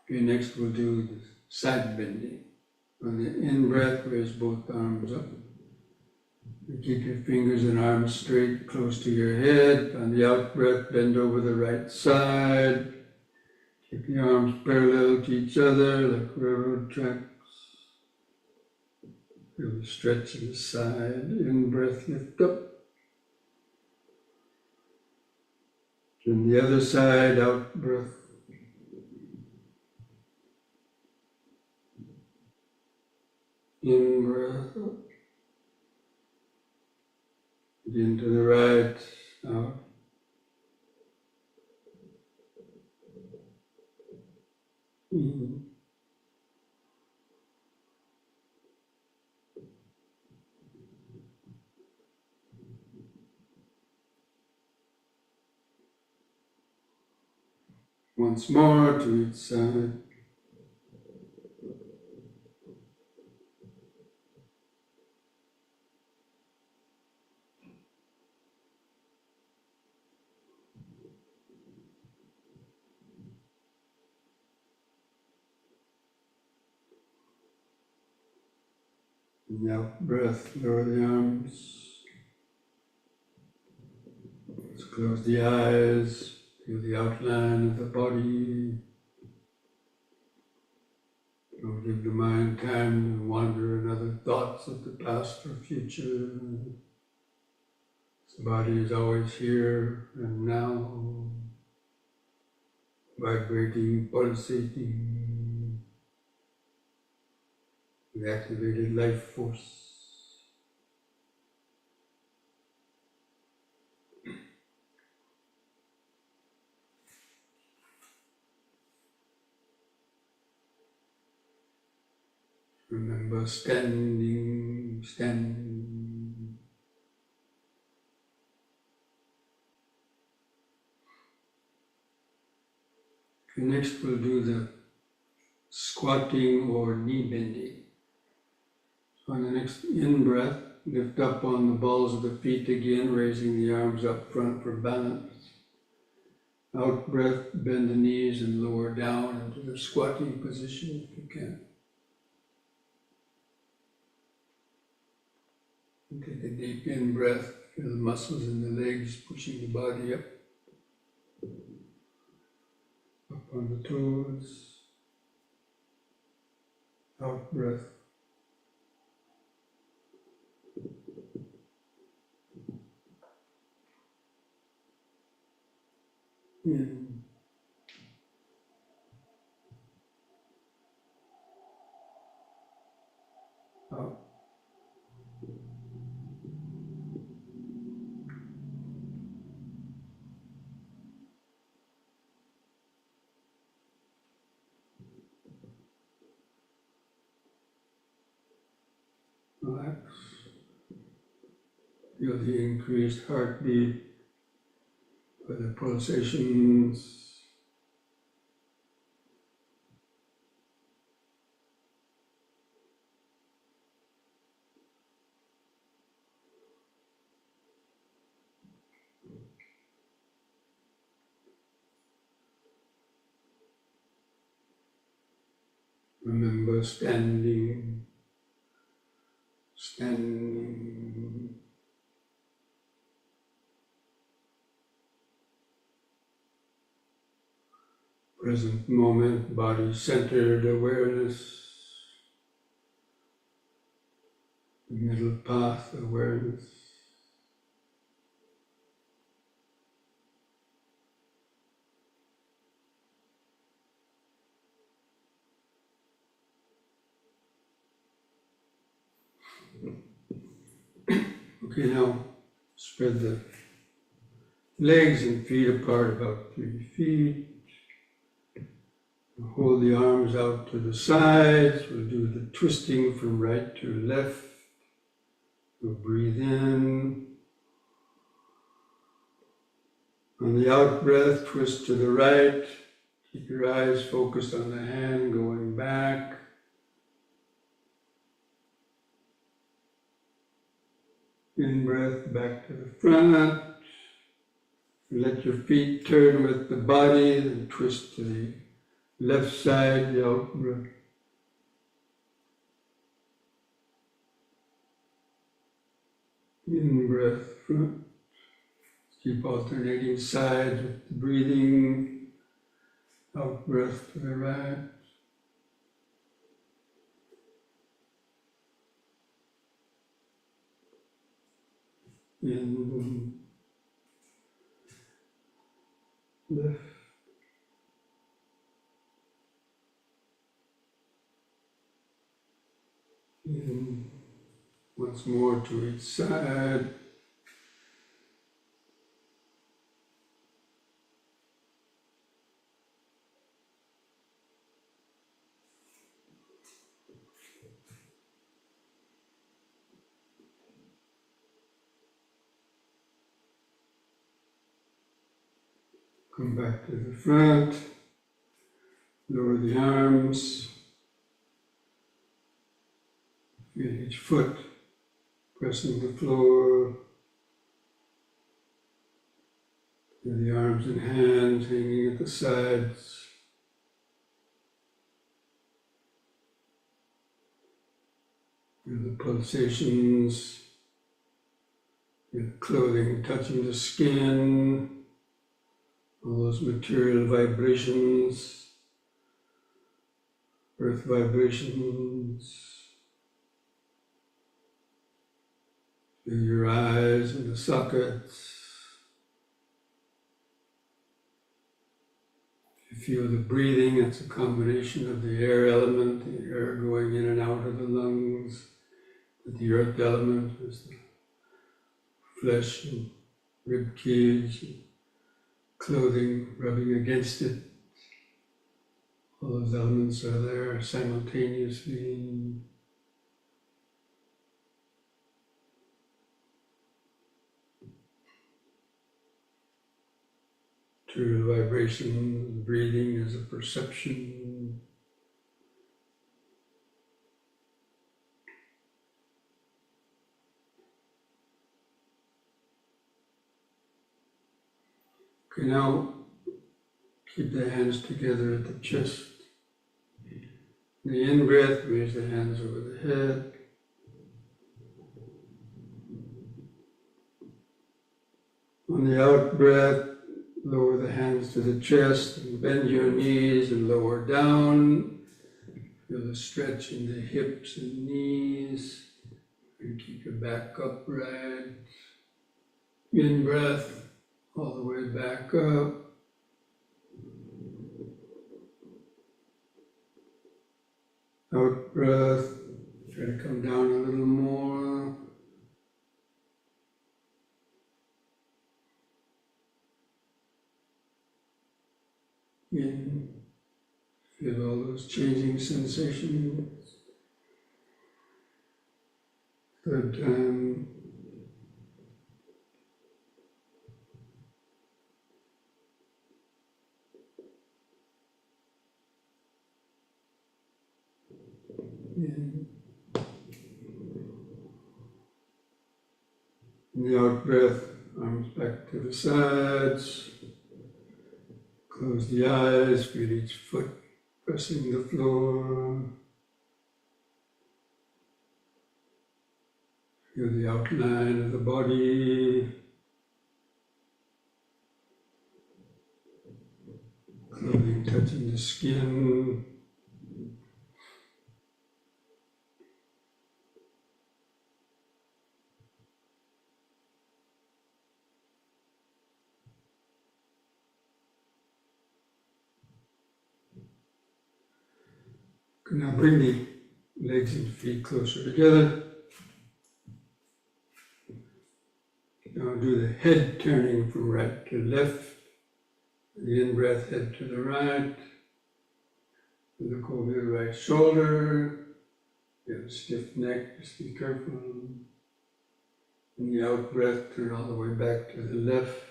Okay, next we'll do the side bending. On the in-breath, raise both arms up. You keep your fingers and arms straight, close to your head. On the out-breath, bend over the right side. Keep the arms parallel to each other like railroad tracks. Feel the stretch in the side. In-breath, lift up. Then the other side, out-breath. In-breath up. Again to the right, out. In. Once more to each side. In the out breath, lower the arms. Let's close the eyes. Feel the outline of the body. Don't give the mind time to wander in other thoughts of the past or future. The body is always here and now, vibrating, pulsating, with activated life force. Remember standing, standing. Okay, next we'll do the squatting or knee bending. So on the next in-breath, Lift up on the balls of the feet again, raising the arms up front for balance. Out breath, bend the knees and lower down into the squatting position if you can. And take a deep in breath, feel the muscles in the legs pushing the body up. Up on the toes. Out breath. In. Out. Relax. Feel the increased heartbeat, for the pulsations. Remember standing. Present moment, body-centered awareness, middle path awareness. Okay, now spread the legs and feet apart about 3 feet. Hold the arms out to the sides. We'll do the twisting from right to left. We'll breathe in. On the out breath, twist to the right. Keep your eyes focused on the hand going back. In breath, back to the front. Let your feet turn with the body and twist to the left side, the out breath. In breath, front. Keep alternating sides with the breathing. Out breath to the right. In left. In once more to each side. Come back to the front, lower the arms, feel each foot pressing the floor, feel the arms and hands hanging at the sides. Feel the pulsations, feel the clothing touching the skin. All those material vibrations, earth vibrations. Feel your eyes and the sockets. You feel the breathing, it's a combination of the air element, the air going in and out of the lungs. The earth element is the flesh and rib cage. Clothing rubbing against it. All those elements are there simultaneously. True vibration, breathing is a perception. Okay, now keep the hands together at the chest. The in-breath, raise the hands over the head. On the out-breath, lower the hands to the chest and bend your knees and lower down. Feel the stretch in the hips and knees. And keep your back upright. In-breath, all the way back up. Out-breath, try to come down a little more. In, feel all those changing sensations. Third time. In. The out breath, arms back to the sides. Close the eyes, feel each foot pressing the floor. Feel the outline of the body. Clothing touching the skin. Now bring the legs and feet closer together. Now do the head turning from right to left. The in-breath, head to the right. Look over the right shoulder. You have a stiff neck, just be careful. In the out-breath, turn all the way back to the left.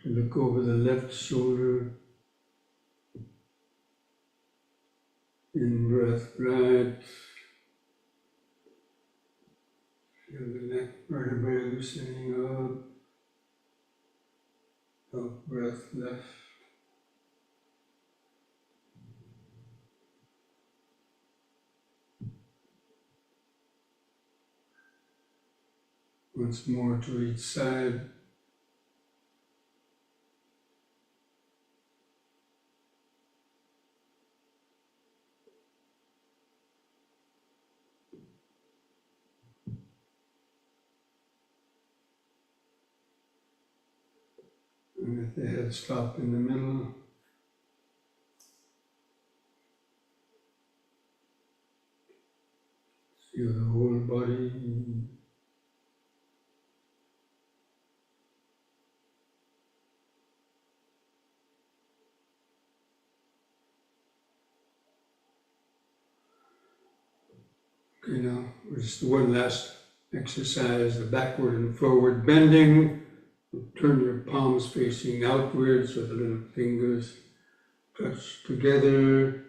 Look over the left shoulder. In-breath, right. Feel the neck vertebrae loosening up. Out-breath, left. Once more to each side. And let the head stop in the middle. Feel the whole body. Okay, now just one last exercise, the backward and forward bending. Turn your palms facing outwards so the little fingers touch together.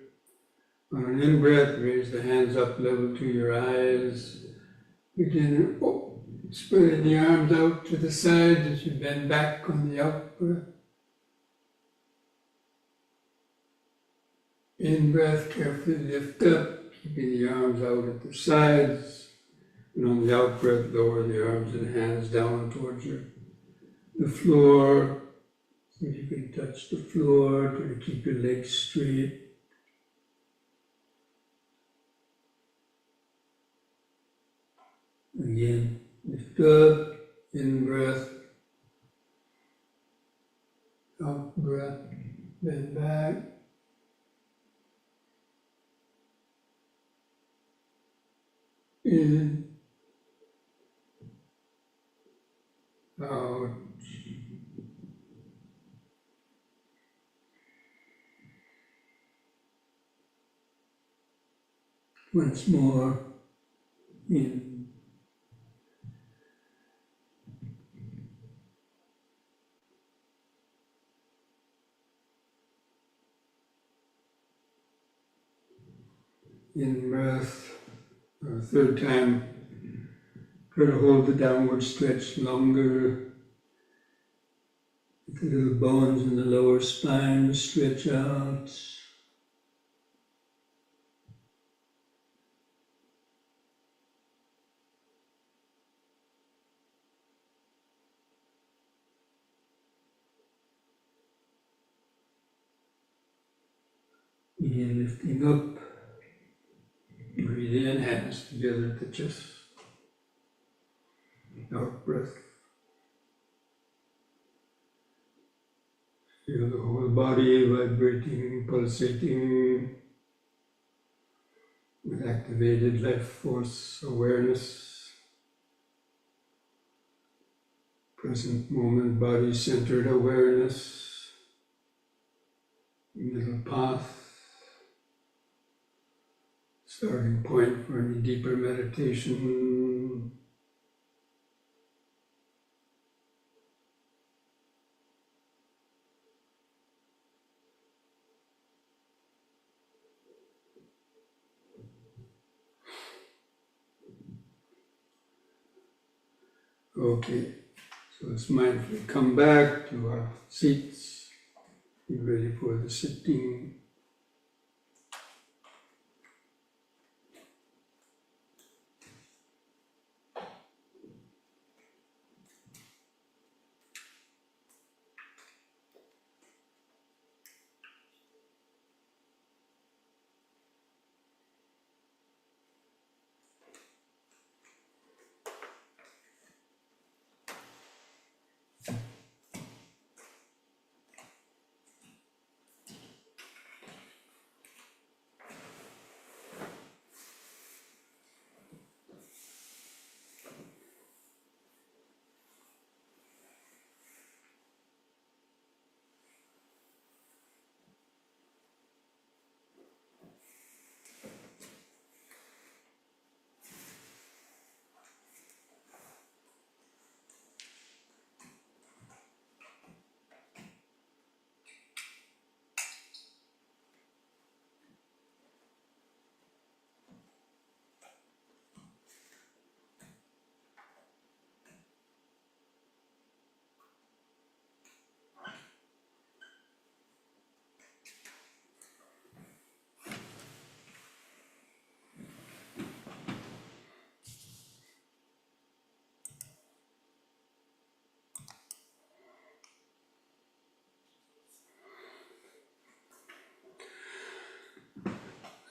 On an in-breath, raise the hands up level to your eyes. Begin spreading the arms out to the side as you bend back on the out-breath. In-breath, carefully lift up, keeping the arms out at the sides. And on the out-breath, lower the arms and hands down towards the floor, so you can touch the floor. Try to keep your legs straight. Again, lift up, in-breath, out-breath, bend back. In, out. Once more, in. In breath, third time, try to hold the downward stretch longer. Let The little bones in the lower spine stretch out. Begin lifting up. Breathe in, hands together at the chest. Out breath. Feel the whole body vibrating, pulsating with activated life force awareness. Present moment, body centered awareness. Middle path. Starting point for any deeper meditation. Okay, so let's mindfully come back to our seats. Be ready for the sitting.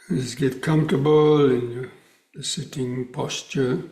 Just get comfortable in the sitting posture.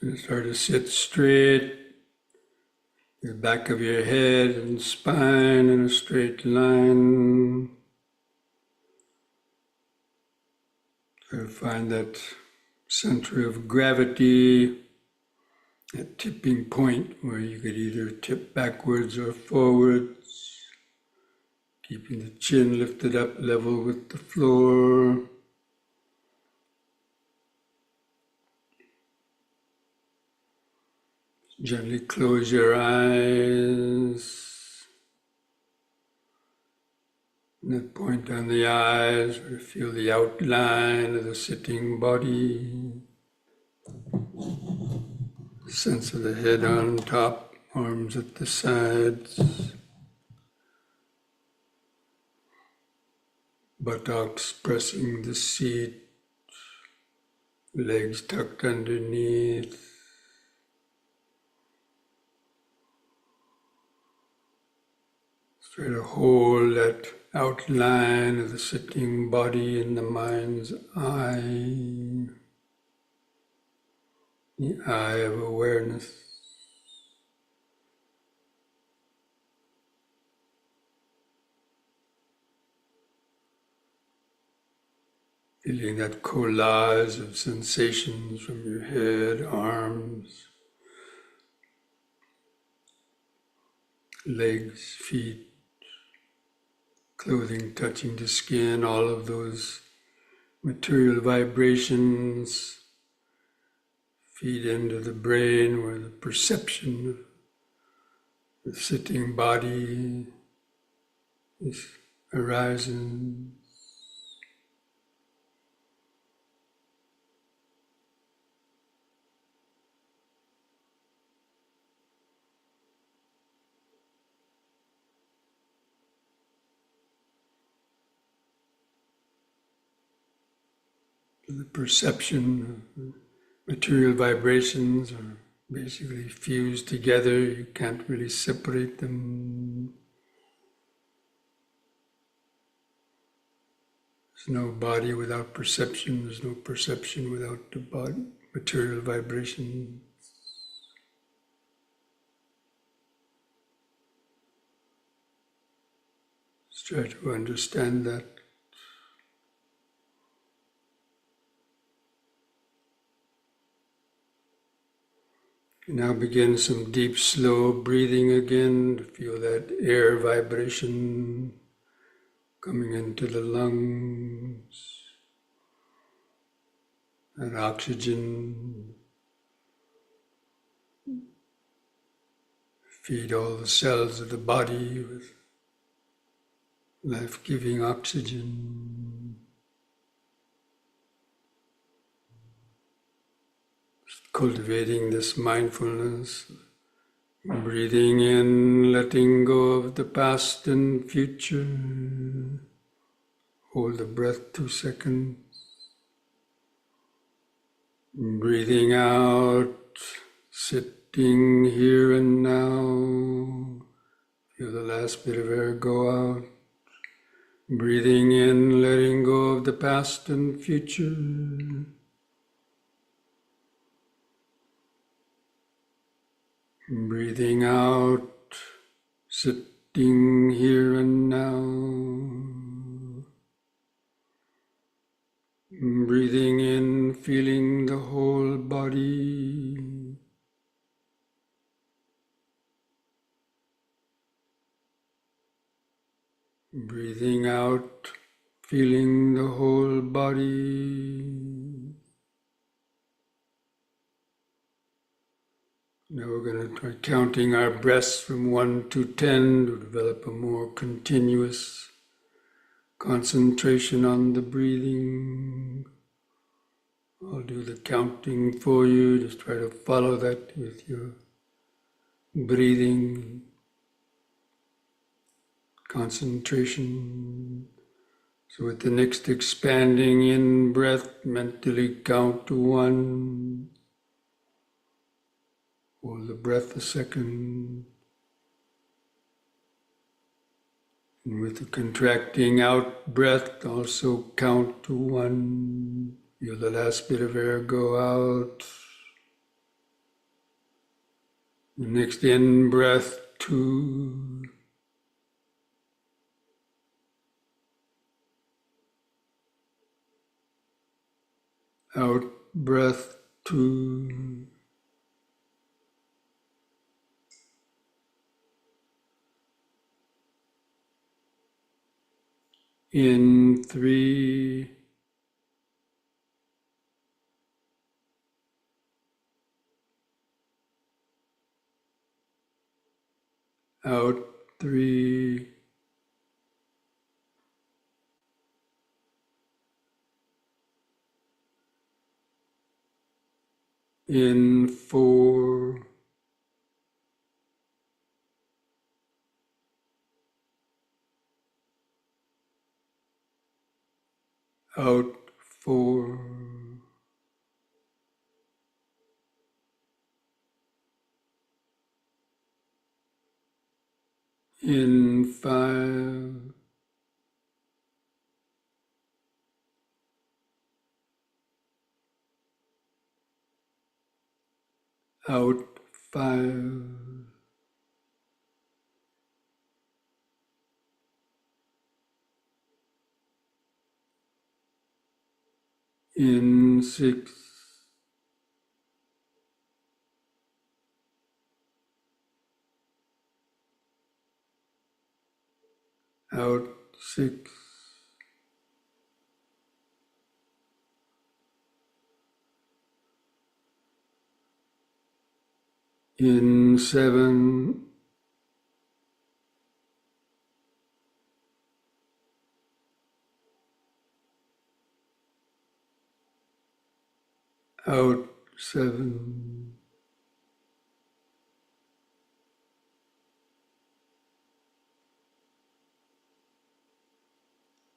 And start to sit straight, the back of your head and spine in a straight line. Try to find that center of gravity, that tipping point where you could either tip backwards or forwards, keeping the chin lifted up level with the floor. Gently close your eyes. And that point on the eyes, or feel the outline of the sitting body. Sense of the head on top, arms at the sides. buttocks pressing the seat, legs tucked underneath. Try to hold that outline of the sitting body in the mind's eye, the eye of awareness. Feeling that collage of sensations from your head, arms, legs, feet, clothing touching the skin, all of those material vibrations feed into the brain where the perception of the sitting body is arising. The perception of material vibrations are basically fused together. You can't really separate them. There's no body without perception. There's no perception without the body, material vibration. Let's try to understand that. Now begin some deep, slow breathing again to feel that air vibration coming into the lungs, that oxygen. Feed all the cells of the body with life-giving oxygen. Cultivating this mindfulness, breathing in, letting go of the past and future. Hold the breath 2 seconds. Breathing out, sitting here and now. Feel the last bit of air go out. Breathing in, letting go of the past and future. Breathing out, sitting here and now. Breathing in, feeling the whole body. Breathing out, feeling the whole body. Now we're going to try counting our breaths from 1 to 10 to develop a more continuous concentration on the breathing. I'll do the counting for you. Just try to follow that with your breathing, concentration. So with the next expanding in breath, mentally count to 1. Hold the breath a second. And with the contracting out breath, also count to 1. Feel the last bit of air go out. The next in breath, 2. Out breath, 2. In 3. Out 3. In 4. out 4, in 5, out 5, in 6, out 6, in 7, out 7,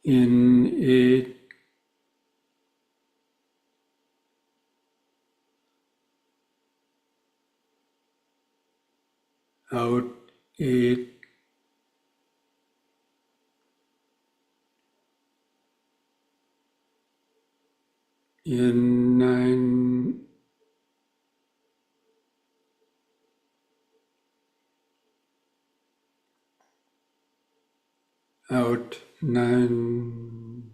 in 8, out 8, in 9, out 9,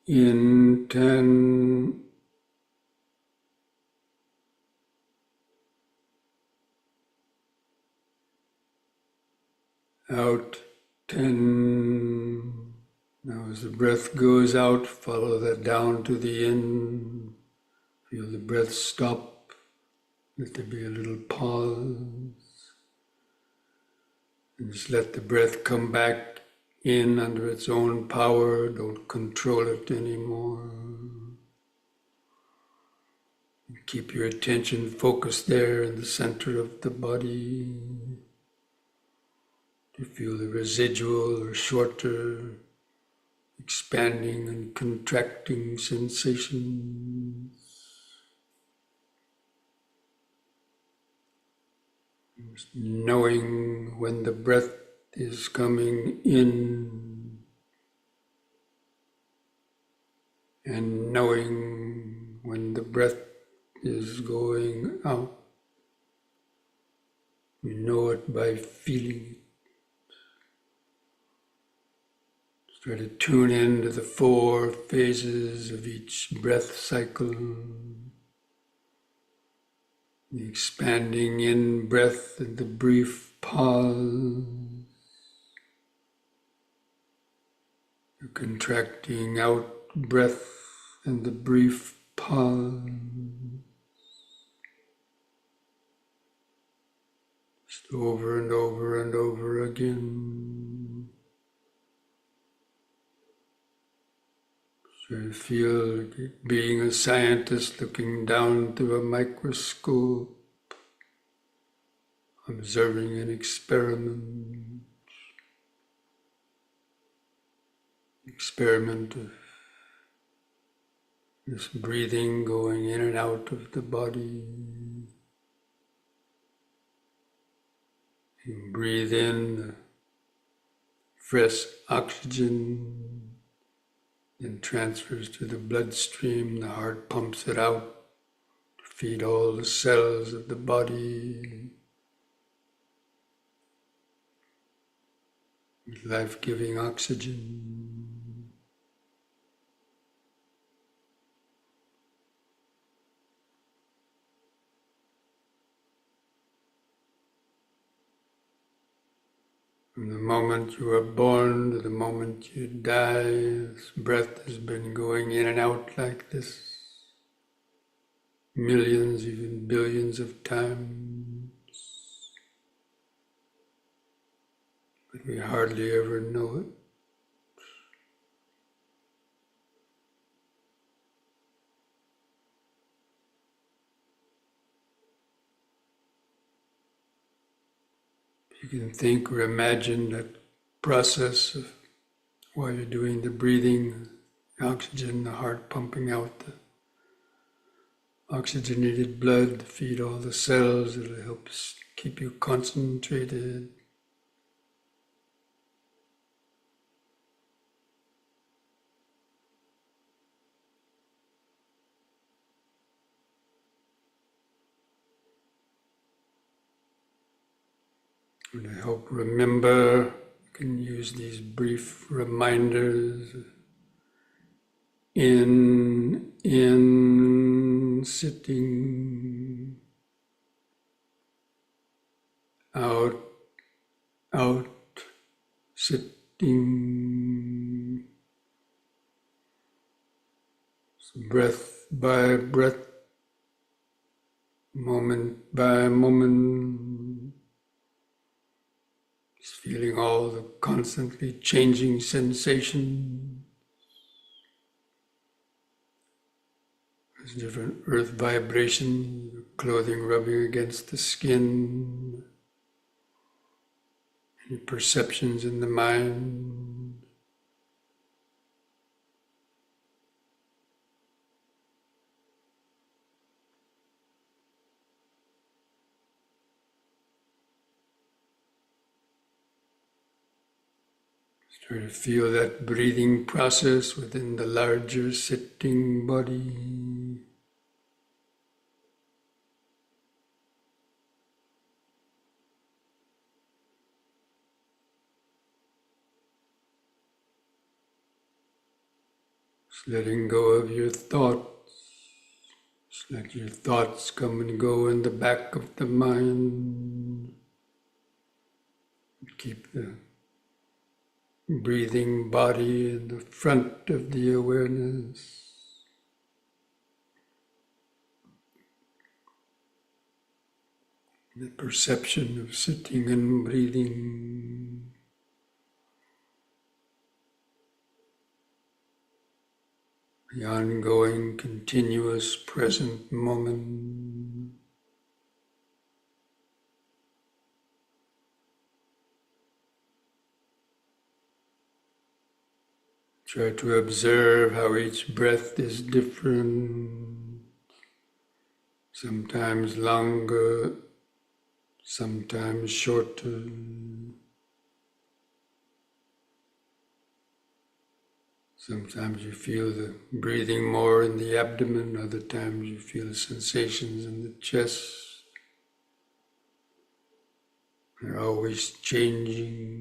in 10, out 10. Now as the breath goes out, follow that down to the in. Feel the breath stop. Let there be a little pause. And just let the breath come back in under its own power. Don't control it anymore. Keep your attention focused there in the center of the body. You feel the residual or shorter expanding and contracting sensations. Just knowing when the breath is coming in and knowing when the breath is going out. You know it by feeling it. Try to tune in to the 4 phases of each breath cycle. The expanding in breath and the brief pause. The contracting out breath and the brief pause. Just over and over and over again. So you feel like being a scientist looking down through a microscope, observing an experiment of this breathing going in and out of the body. You breathe in the fresh oxygen, then transfers to the bloodstream. The heart pumps it out to feed all the cells of the body with life-giving oxygen. From the moment you are born to the moment you die, this breath has been going in and out like this millions, even billions of times. But we hardly ever know it. You can think or imagine that process of while you're doing the breathing, the oxygen, the heart pumping out the oxygenated blood to feed all the cells. It'll help keep you concentrated. And to help remember, you can use these brief reminders. In, sitting, out, out, sitting, so breath by breath, moment by moment, just feeling all the constantly changing sensation. There's different earth vibrations, clothing rubbing against the skin, any perceptions in the mind. Try to feel that breathing process within the larger sitting body. Just letting go of your thoughts. Just let your thoughts come and go in the back of the mind. Keep the breathing body in the front of the awareness. The perception of sitting and breathing. The ongoing, continuous present moment. Try to observe how each breath is different, sometimes longer, sometimes shorter. Sometimes you feel the breathing more in the abdomen, other times you feel sensations in the chest. They're always changing.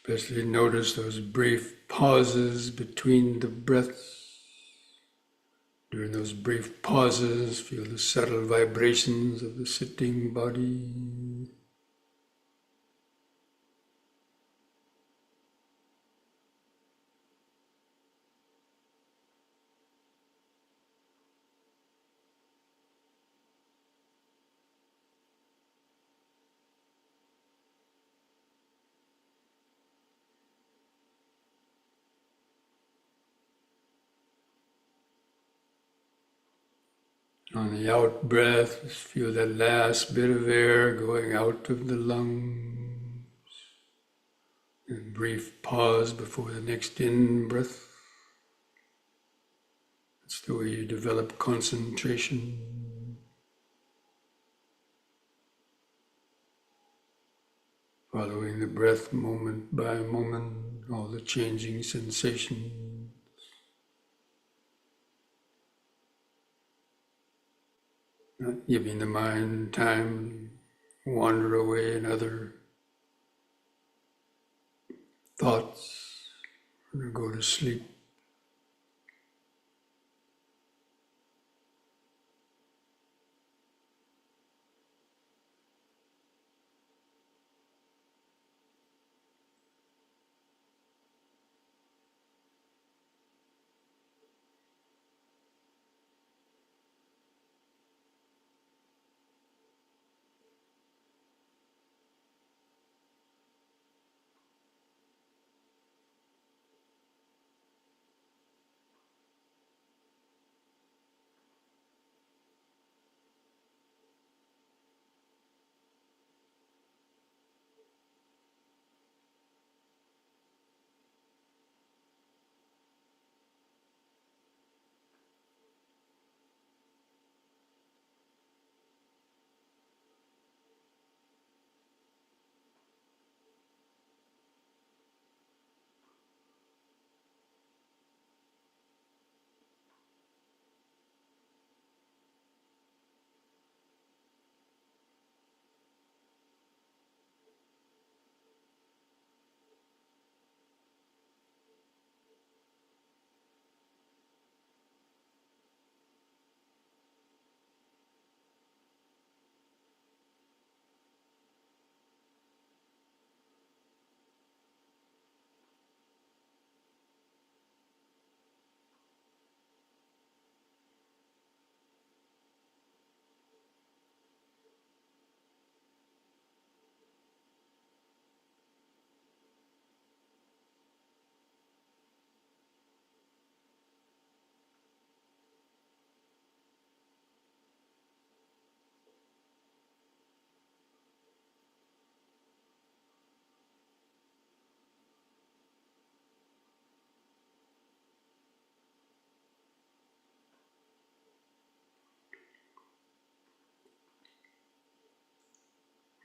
Especially notice those brief pauses between the breaths. During those brief pauses, feel the subtle vibrations of the sitting body. On the out breath, just feel that last bit of air going out of the lungs. A brief pause before the next in breath. That's the way you develop concentration. Following the breath moment by moment, all the changing sensations. Not giving the mind time to wander away in other thoughts or to go to sleep.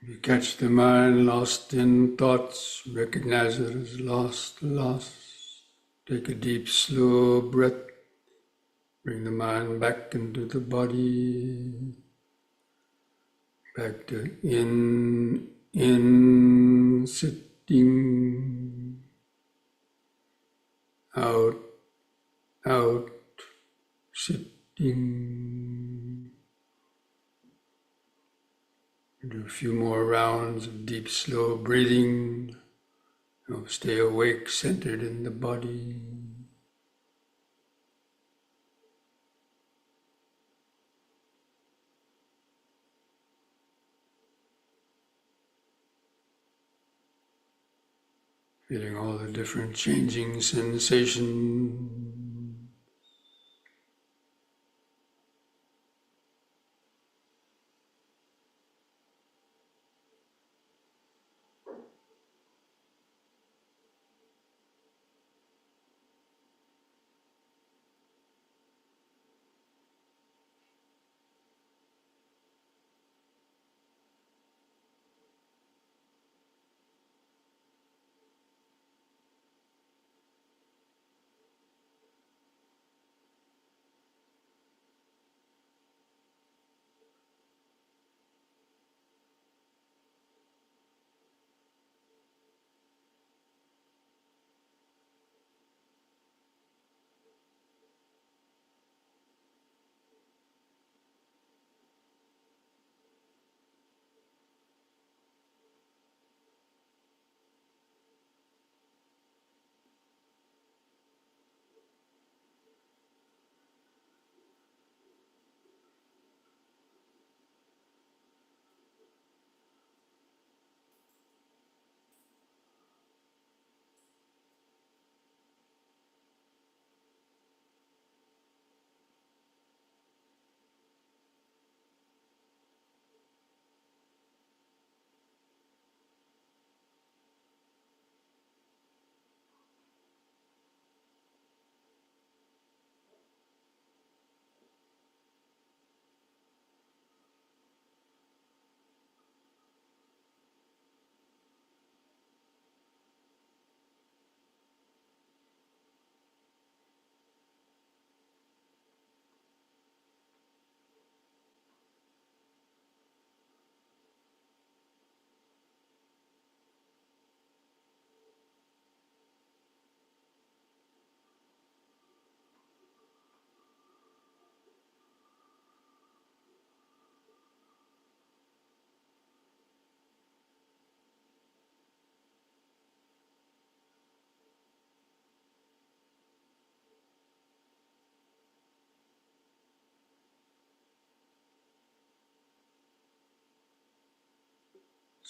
You catch the mind lost in thoughts, recognize it as lost. Take a deep, slow breath. Bring the mind back into the body. Back to in, sitting. Out, sitting. Do a few more rounds of deep, slow breathing. Stay awake, centered in the body. Feeling all the different changing sensations.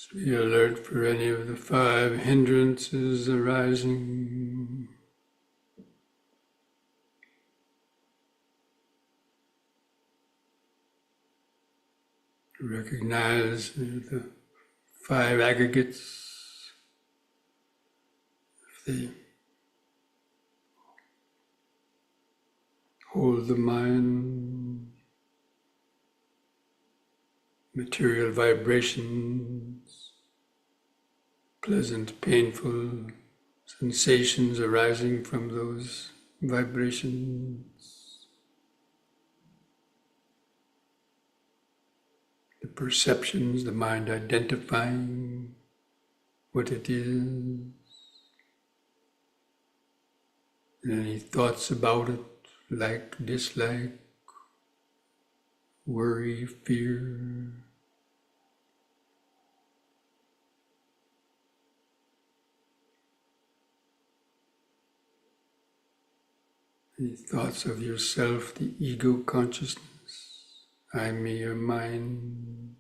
So be alert for any of the 5 hindrances arising. Recognize the 5 aggregates. If they hold the mind, material vibrations, pleasant, painful sensations arising from those vibrations, the perceptions, the mind identifying what it is, and any thoughts about it, like, dislike, worry, fear. The thoughts of yourself, the ego consciousness, I, me, or mine.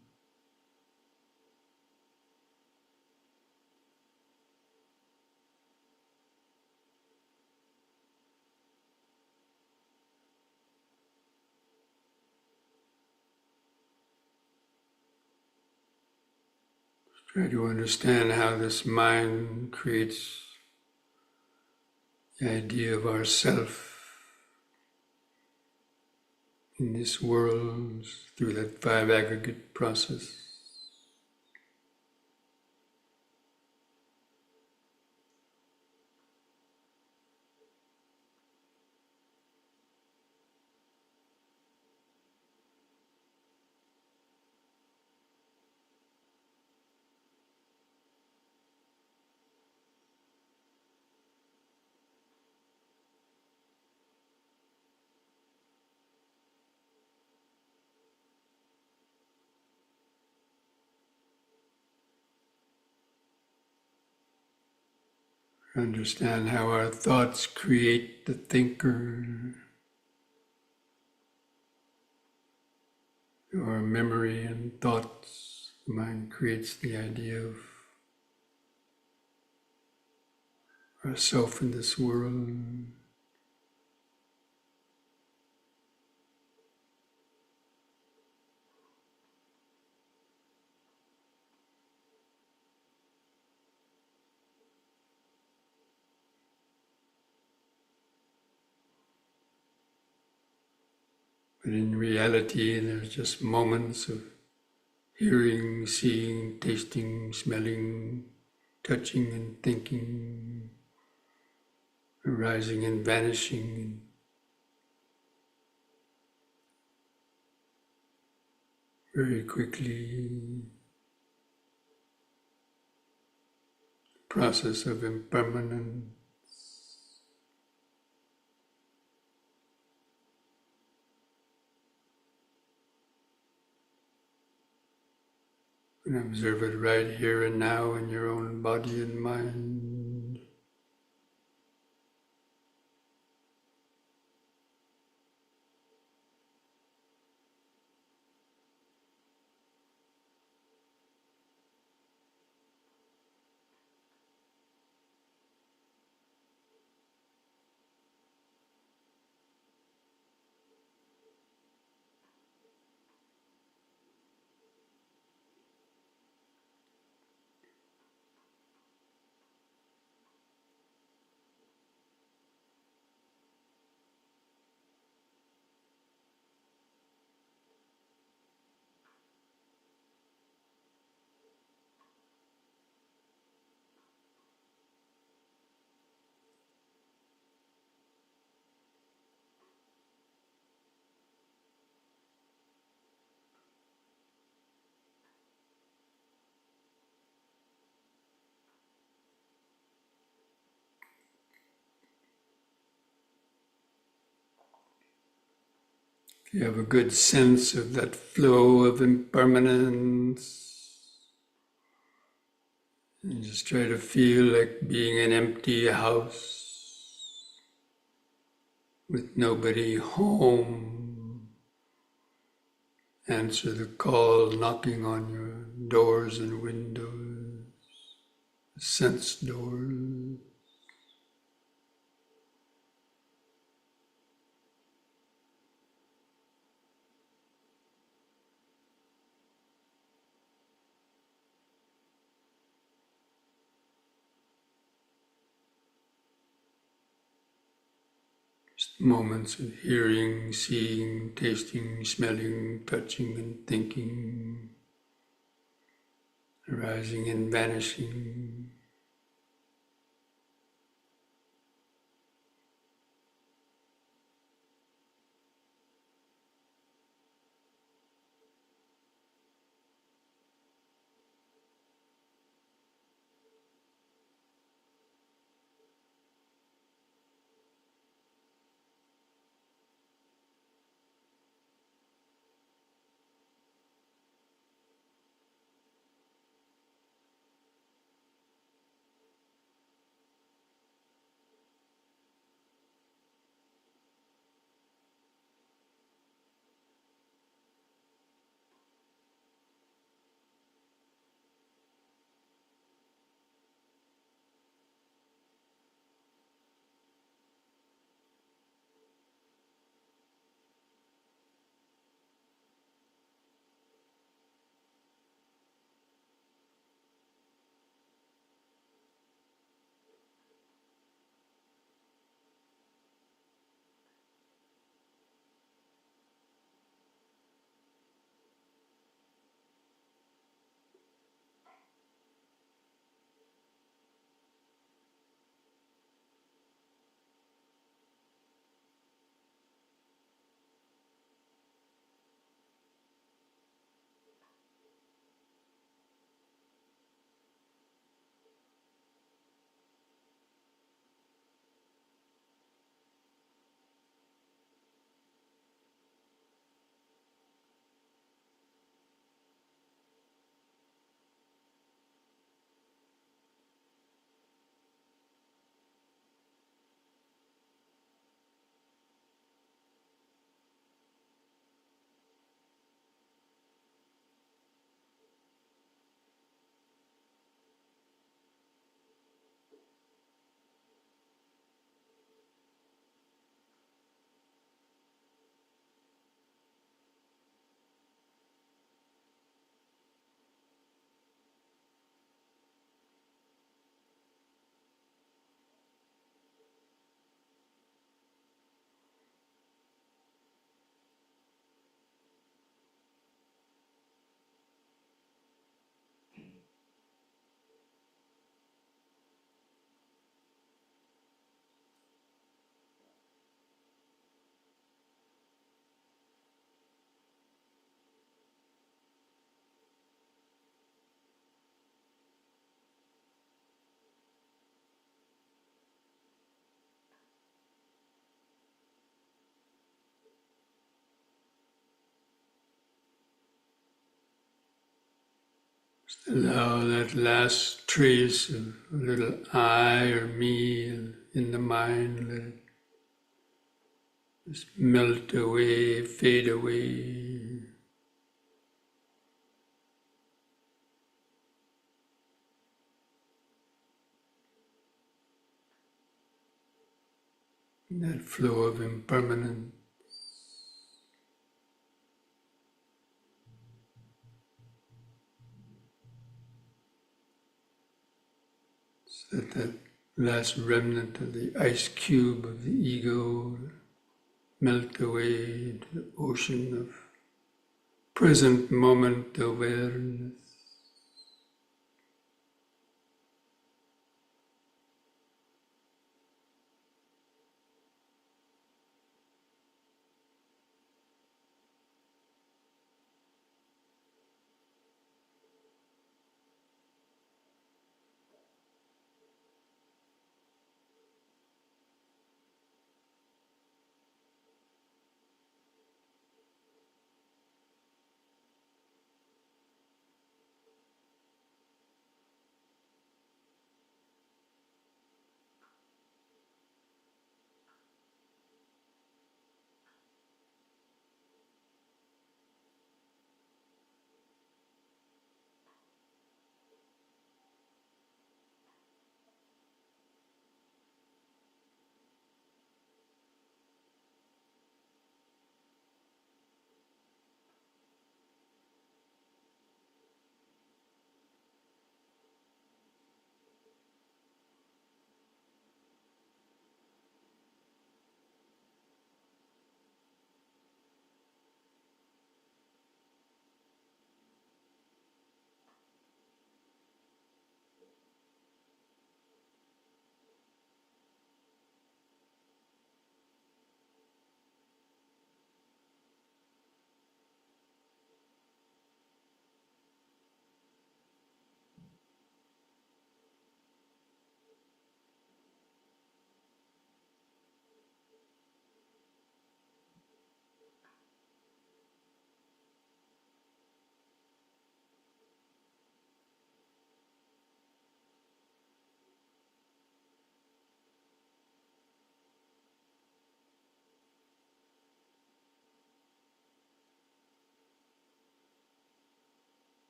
Try to understand how this mind creates the idea of ourself in this world through that 5 aggregate process. Understand how our thoughts create the thinker, or memory and thoughts. The mind creates the idea of ourself in this world. But in reality, there's just moments of hearing, seeing, tasting, smelling, touching, and thinking, arising and vanishing, very quickly. Process of impermanence. And observe it right here and now in your own body and mind. If you have a good sense of that flow of impermanence, and just try to feel like being an empty house with nobody home. Answer the call knocking on your doors and windows, sense doors. Just moments of hearing, seeing, tasting, smelling, touching, and thinking, arising and vanishing. Allow that last trace of a little I or me in the mind, let it just melt away, fade away. That flow of impermanence. So that last remnant of the ice cube of the ego melt away into the ocean of present moment awareness.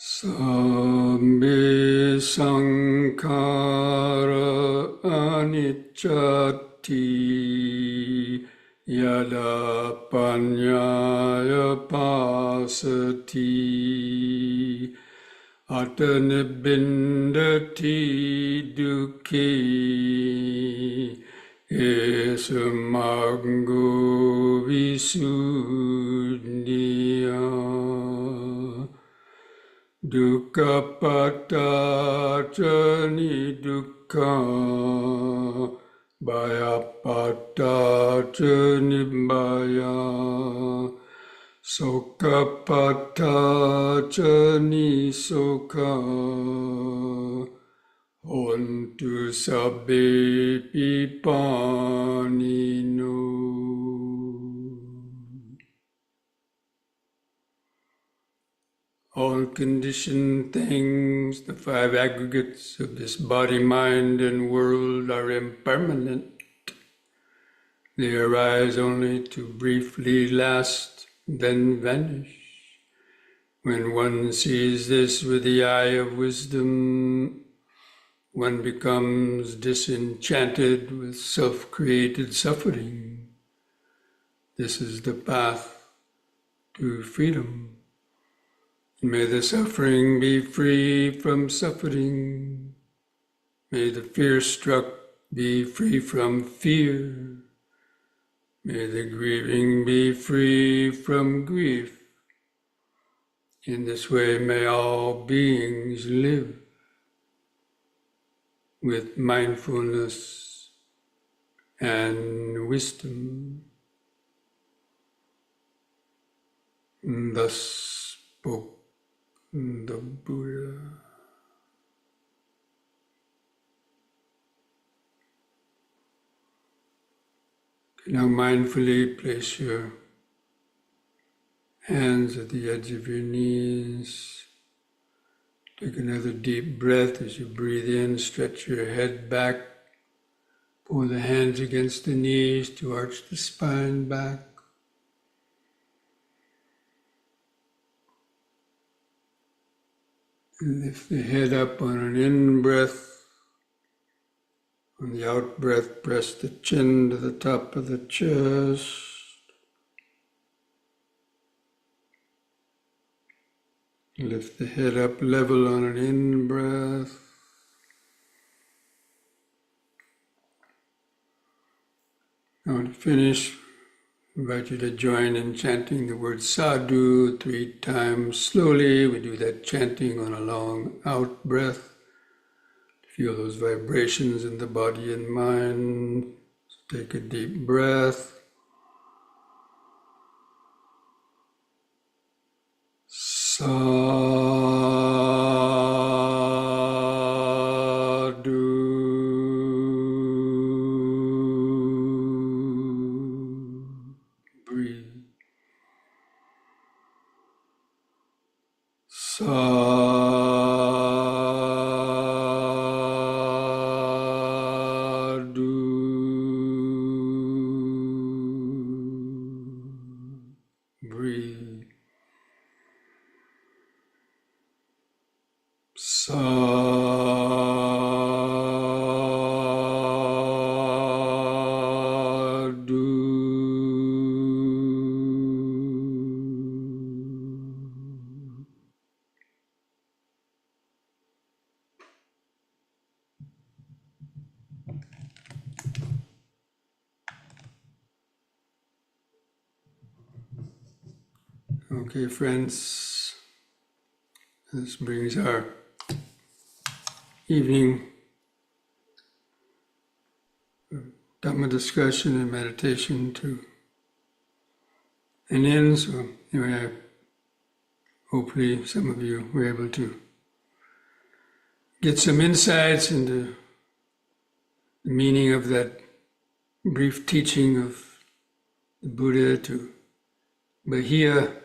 Sambe sankhara anicchati yada panyaya pasati atanibindati dukhi esamango visuddhiya dukkha patacani dukkha bhaya patacani bhaya sokha patacani sokha hontu sabbe pipanino. All conditioned things, the five aggregates of this body, mind, and world are impermanent. They arise only to briefly last, then vanish. When one sees this with the eye of wisdom, one becomes disenchanted with self-created suffering. This is the path to freedom. May the suffering be free from suffering. May the fear-struck be free from fear. May the grieving be free from grief. In this way, may all beings live with mindfulness and wisdom. And thus spoke the Buddha. Now mindfully place your hands at the edge of your knees. Take another deep breath as you breathe in. Stretch your head back. Pull the hands against the knees to arch the spine back. And lift the head up on an in-breath. On the out-breath, press the chin to the top of the chest. Lift the head up level on an in-breath. Now to finish, I invite you to join in chanting the word sadhu 3 times slowly. We do that chanting on a long out-breath. Feel those vibrations in the body and mind. So take a deep breath. Sadhu. Breathe. Breathe. Okay, friends, this brings our evening Dhamma discussion and meditation to an end. So anyway, hopefully some of you were able to get some insights into the meaning of that brief teaching of the Buddha to Bahia.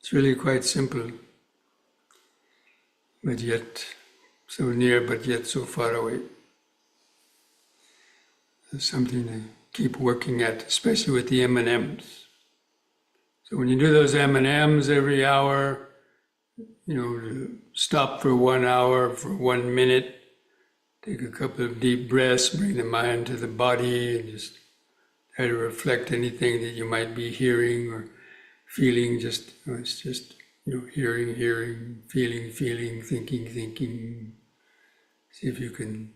It's really quite simple, but yet so near, but yet so far away. There's something to keep working at, especially with the M&Ms. So when you do those M&Ms every hour, stop for 1 hour, for 1 minute, take a couple of deep breaths, bring the mind to the body, and just try to reflect anything that you might be hearing or feeling. It's just, hearing, feeling, thinking. See if you can,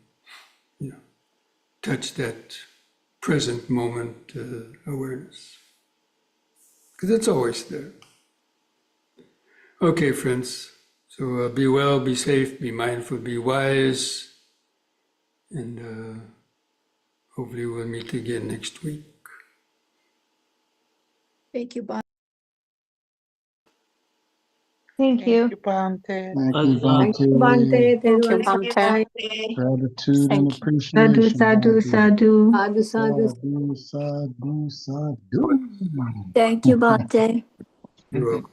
touch that present moment awareness. Because it's always there. Okay, friends. So be well, be safe, be mindful, be wise. And hopefully we'll meet again next week. Thank you, Bhante. Thank you. Bhante. Thank you, Thank you, Bhante. Thank you, Everyone, Bhante. Gratitude and Thank you. appreciation. Sadhu, sadhu. sadhu, sadhu. Sadhu, sadhu, sadhu. Thank you, Bhante. You're welcome.